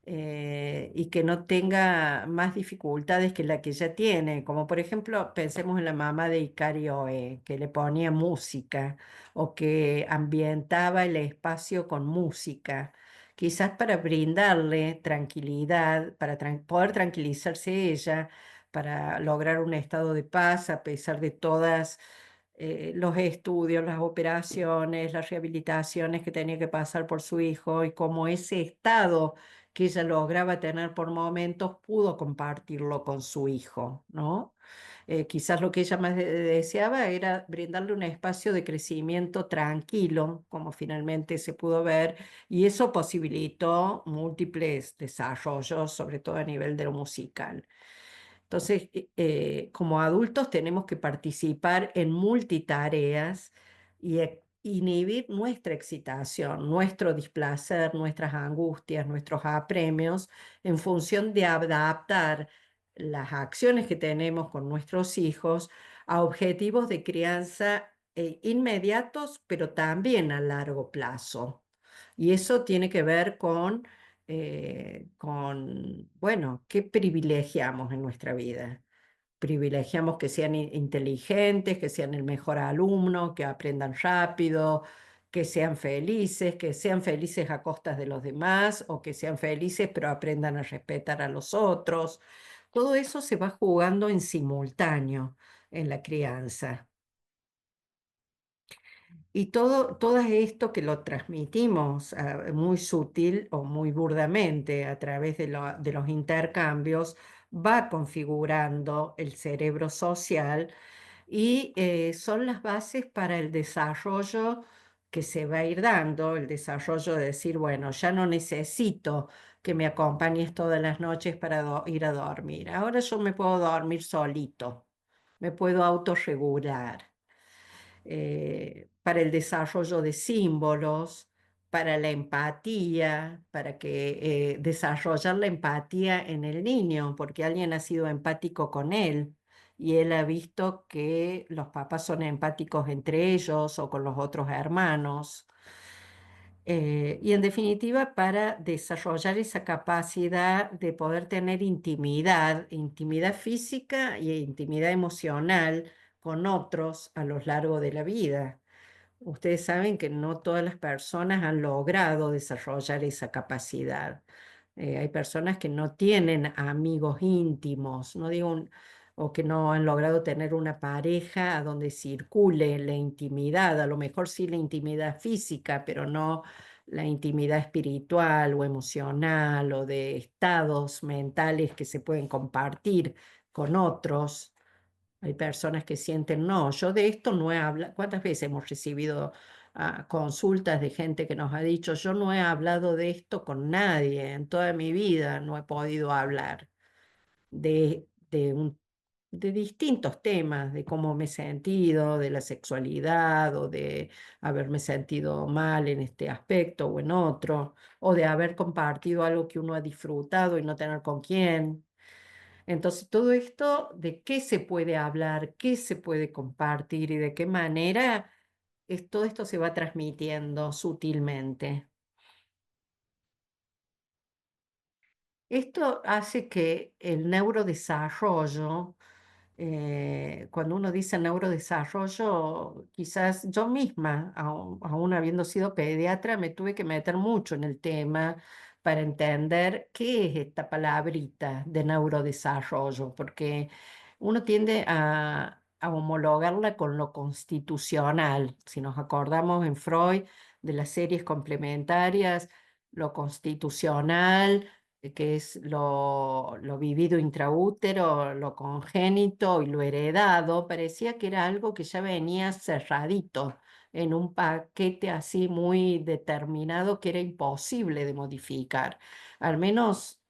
y que no tenga más dificultades que la que ya tiene, como por ejemplo, pensemos en la mamá de Icario, que le ponía música o que ambientaba el espacio con música, quizás para brindarle tranquilidad, para poder tranquilizarse ella, para lograr un estado de paz a pesar de todas los estudios, las operaciones, las rehabilitaciones que tenía que pasar por su hijo y cómo ese estado que ella lograba tener por momentos pudo compartirlo con su hijo, ¿no? Quizás lo que ella más deseaba era brindarle un espacio de crecimiento tranquilo, como finalmente se pudo ver, y eso posibilitó múltiples desarrollos, sobre todo a nivel de lo musical. Entonces, como adultos tenemos que participar en multitareas y inhibir nuestra excitación, nuestro displacer, nuestras angustias, nuestros apremios, en función de adaptar las acciones que tenemos con nuestros hijos a objetivos de crianza inmediatos, pero también a largo plazo. Y eso tiene que ver bueno, ¿qué privilegiamos en nuestra vida? Privilegiamos que sean inteligentes, que sean el mejor alumno, que aprendan rápido, que sean felices a costas de los demás o que sean felices pero aprendan a respetar a los otros. Todo eso se va jugando en simultáneo en la crianza. Y todo esto que lo transmitimos muy sutil o muy burdamente a través de los intercambios va configurando el cerebro social y son las bases para el desarrollo que se va a ir dando, el desarrollo de decir, bueno, ya no necesito que me acompañes todas las noches para ir a dormir. Ahora yo me puedo dormir solito, me puedo autorregular, para el desarrollo de símbolos, para la empatía, para que desarrollar la empatía en el niño, porque alguien ha sido empático con él y él ha visto que los papás son empáticos entre ellos o con los otros hermanos. Y en definitiva, para desarrollar esa capacidad de poder tener intimidad, intimidad física e intimidad emocional con otros a lo largo de la vida. Ustedes saben que no todas las personas han logrado desarrollar esa capacidad. Hay personas que no tienen amigos íntimos, no digo o que no han logrado tener una pareja a donde circule la intimidad, a lo mejor sí la intimidad física, pero no la intimidad espiritual o emocional o de estados mentales que se pueden compartir con otros. Hay personas que sienten, no, yo de esto no he hablado. ¿Cuántas veces hemos recibido consultas de gente que nos ha dicho, yo no he hablado de esto con nadie en toda mi vida, no he podido hablar de, de, un- de distintos temas, de cómo me he sentido, de la sexualidad o de haberme sentido mal en este aspecto o en otro, o de haber compartido algo que uno ha disfrutado y no tener con quién. Entonces, todo esto, ¿de qué se puede hablar, qué se puede compartir y de qué manera todo esto se va transmitiendo sutilmente? Esto hace que el neurodesarrollo, cuando uno dice neurodesarrollo, quizás yo misma, aún habiendo sido pediatra, me tuve que meter mucho en el tema para entender qué es esta palabrita de neurodesarrollo, porque uno tiende a homologarla con lo constitucional. Si nos acordamos en Freud de las series complementarias, lo constitucional que es lo vivido intraútero, lo congénito y lo heredado, parecía que era algo que ya venía cerradito en un paquete así muy determinado que era imposible de modificar. Al menos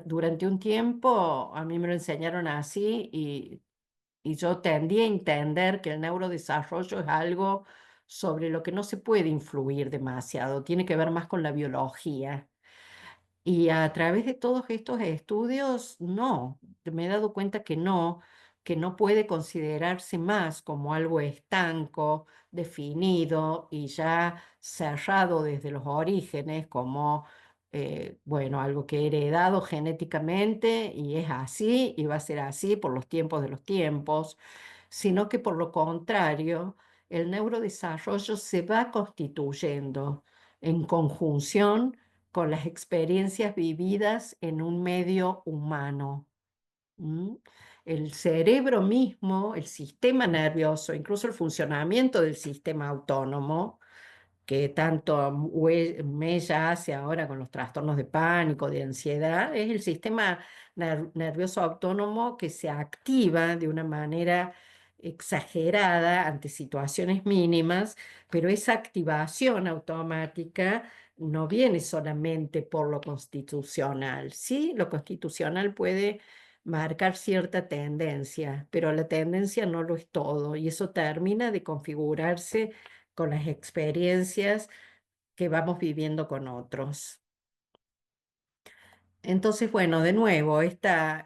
durante un tiempo a mí me lo enseñaron así y yo tendí a entender que el neurodesarrollo es algo sobre lo que no se puede influir demasiado, tiene que ver más con la biología. Y a través de todos estos estudios, no, me he dado cuenta que no puede considerarse más como algo estanco, definido y ya cerrado desde los orígenes, como, bueno, algo que he heredado genéticamente y es así y va a ser así por los tiempos de los tiempos, sino que por lo contrario, el neurodesarrollo se va constituyendo en conjunción con las experiencias vividas en un medio humano. ¿Mm? El cerebro mismo, el sistema nervioso, incluso el funcionamiento del sistema autónomo, que tanto Mella hace ahora con los trastornos de pánico, de ansiedad, es el sistema nervioso autónomo que se activa de una manera exagerada ante situaciones mínimas, pero esa activación automática no viene solamente por lo constitucional. Sí, lo constitucional puede marcar cierta tendencia, pero la tendencia no lo es todo y eso termina de configurarse con las experiencias que vamos viviendo con otros. Entonces, bueno, de nuevo, esta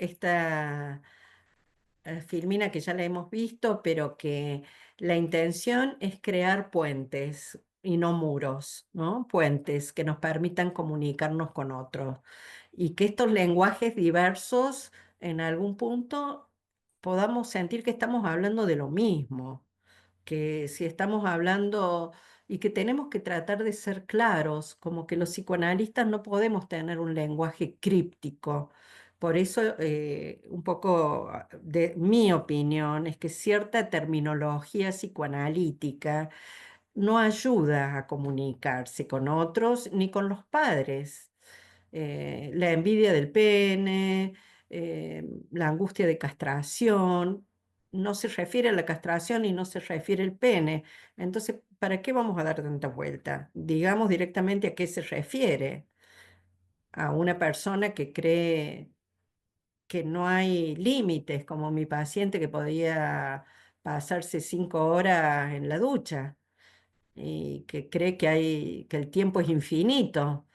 Filmina que ya la hemos visto, pero que la intención es crear puentes y no muros, ¿no? Puentes que nos permitan comunicarnos con otros y que estos lenguajes diversos en algún punto podamos sentir que estamos hablando de lo mismo, que si estamos hablando y que tenemos que tratar de ser claros, como que los psicoanalistas no podemos tener un lenguaje críptico. Por eso, un poco de mi opinión es que cierta terminología psicoanalítica no ayuda a comunicarse con otros ni con los padres. La envidia del pene, la angustia de castración, no se refiere a la castración y no se refiere al pene. Entonces, ¿para qué vamos a dar tanta vuelta? Digamos directamente a qué se refiere. A una persona que cree que no hay límites, como mi paciente que podía pasarse 5 horas en la ducha y que cree que el tiempo es infinito.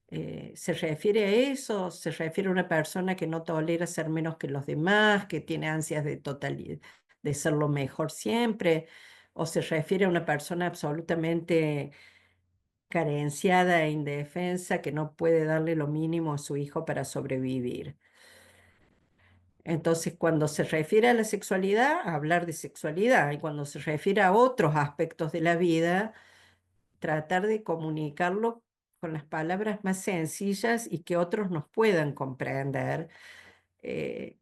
¿Se refiere a eso? ¿Se refiere a una persona que no tolera ser menos que los demás, que tiene ansias de ser lo mejor siempre? ¿O se refiere a una persona absolutamente carenciada e indefensa que no puede darle lo mínimo a su hijo para sobrevivir. Entonces, cuando se refiere a la sexualidad, hablar de sexualidad, y cuando se refiere a otros aspectos de la vida, tratar de comunicarlo con las palabras más sencillas y que otros nos puedan comprender.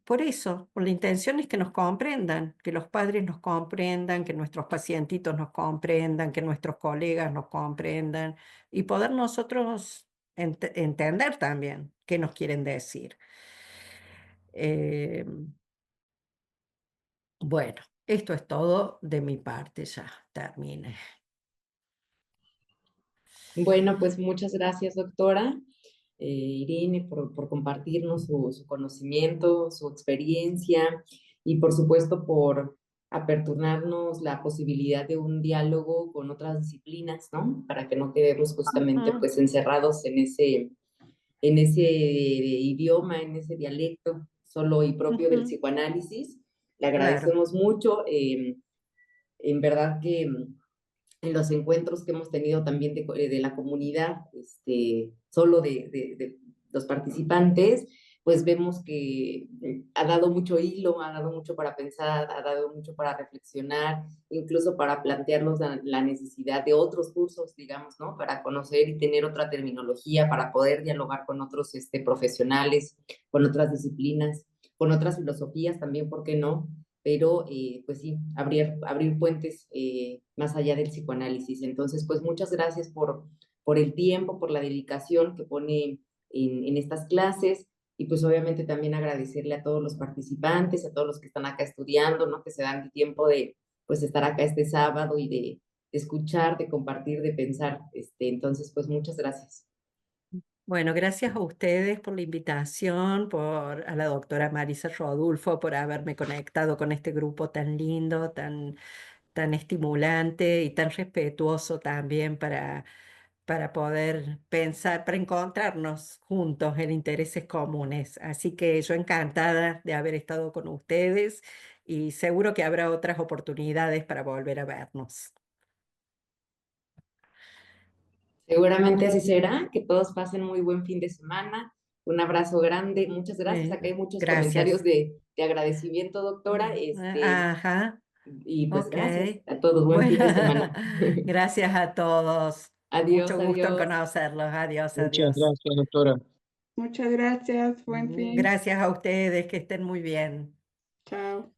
Por eso, por la intención es que nos comprendan, que los padres nos comprendan, que nuestros pacientitos nos comprendan, que nuestros colegas nos comprendan y poder nosotros entender también qué nos quieren decir. Eh, bueno, esto es todo de mi parte, ya terminé. Bueno, pues muchas gracias, doctora Irene, por compartirnos su conocimiento, su experiencia y por supuesto por aperturarnos la posibilidad de un diálogo con otras disciplinas, ¿no? Para que no quedemos justamente Ujú, pues encerrados en ese idioma, en ese dialecto solo y propio del ujú, psicoanálisis. Le claro. agradecemos mucho, en verdad que en los encuentros que hemos tenido también de la comunidad, solo de los participantes, pues vemos que ha dado mucho hilo, ha dado mucho para pensar, ha dado mucho para reflexionar, incluso para plantearnos la necesidad de otros cursos, digamos, ¿no? Para conocer y tener otra terminología, para poder dialogar con otros profesionales, con otras disciplinas, con otras filosofías también, ¿por qué no? Pero pues sí, abrir puentes más allá del psicoanálisis. Entonces, pues muchas gracias por el tiempo, por la dedicación que pone en estas clases y pues obviamente también agradecerle a todos los participantes, a todos los que están acá estudiando, ¿no? Que se dan el tiempo de pues estar acá este sábado y de escuchar, de compartir, de pensar. Entonces, pues muchas gracias. Bueno, gracias a ustedes por la invitación, a la doctora Marisa Rodulfo por haberme conectado con este grupo tan lindo, tan estimulante y tan respetuoso también para poder pensar, para encontrarnos juntos en intereses comunes. Así que yo encantada de haber estado con ustedes y seguro que habrá otras oportunidades para volver a vernos. Seguramente así será, que todos pasen muy buen fin de semana. Un abrazo grande, muchas gracias. Acá hay muchos comentarios Gracias. de agradecimiento, doctora. Ajá, Y pues ok. gracias a todos, buen Bueno, fin de semana. gracias a todos. Adiós, Mucho gusto en adiós. conocerlos. Adiós, Muchas adiós. gracias, doctora. Muchas gracias, buen fin. Gracias a ustedes, que estén muy bien. Chao.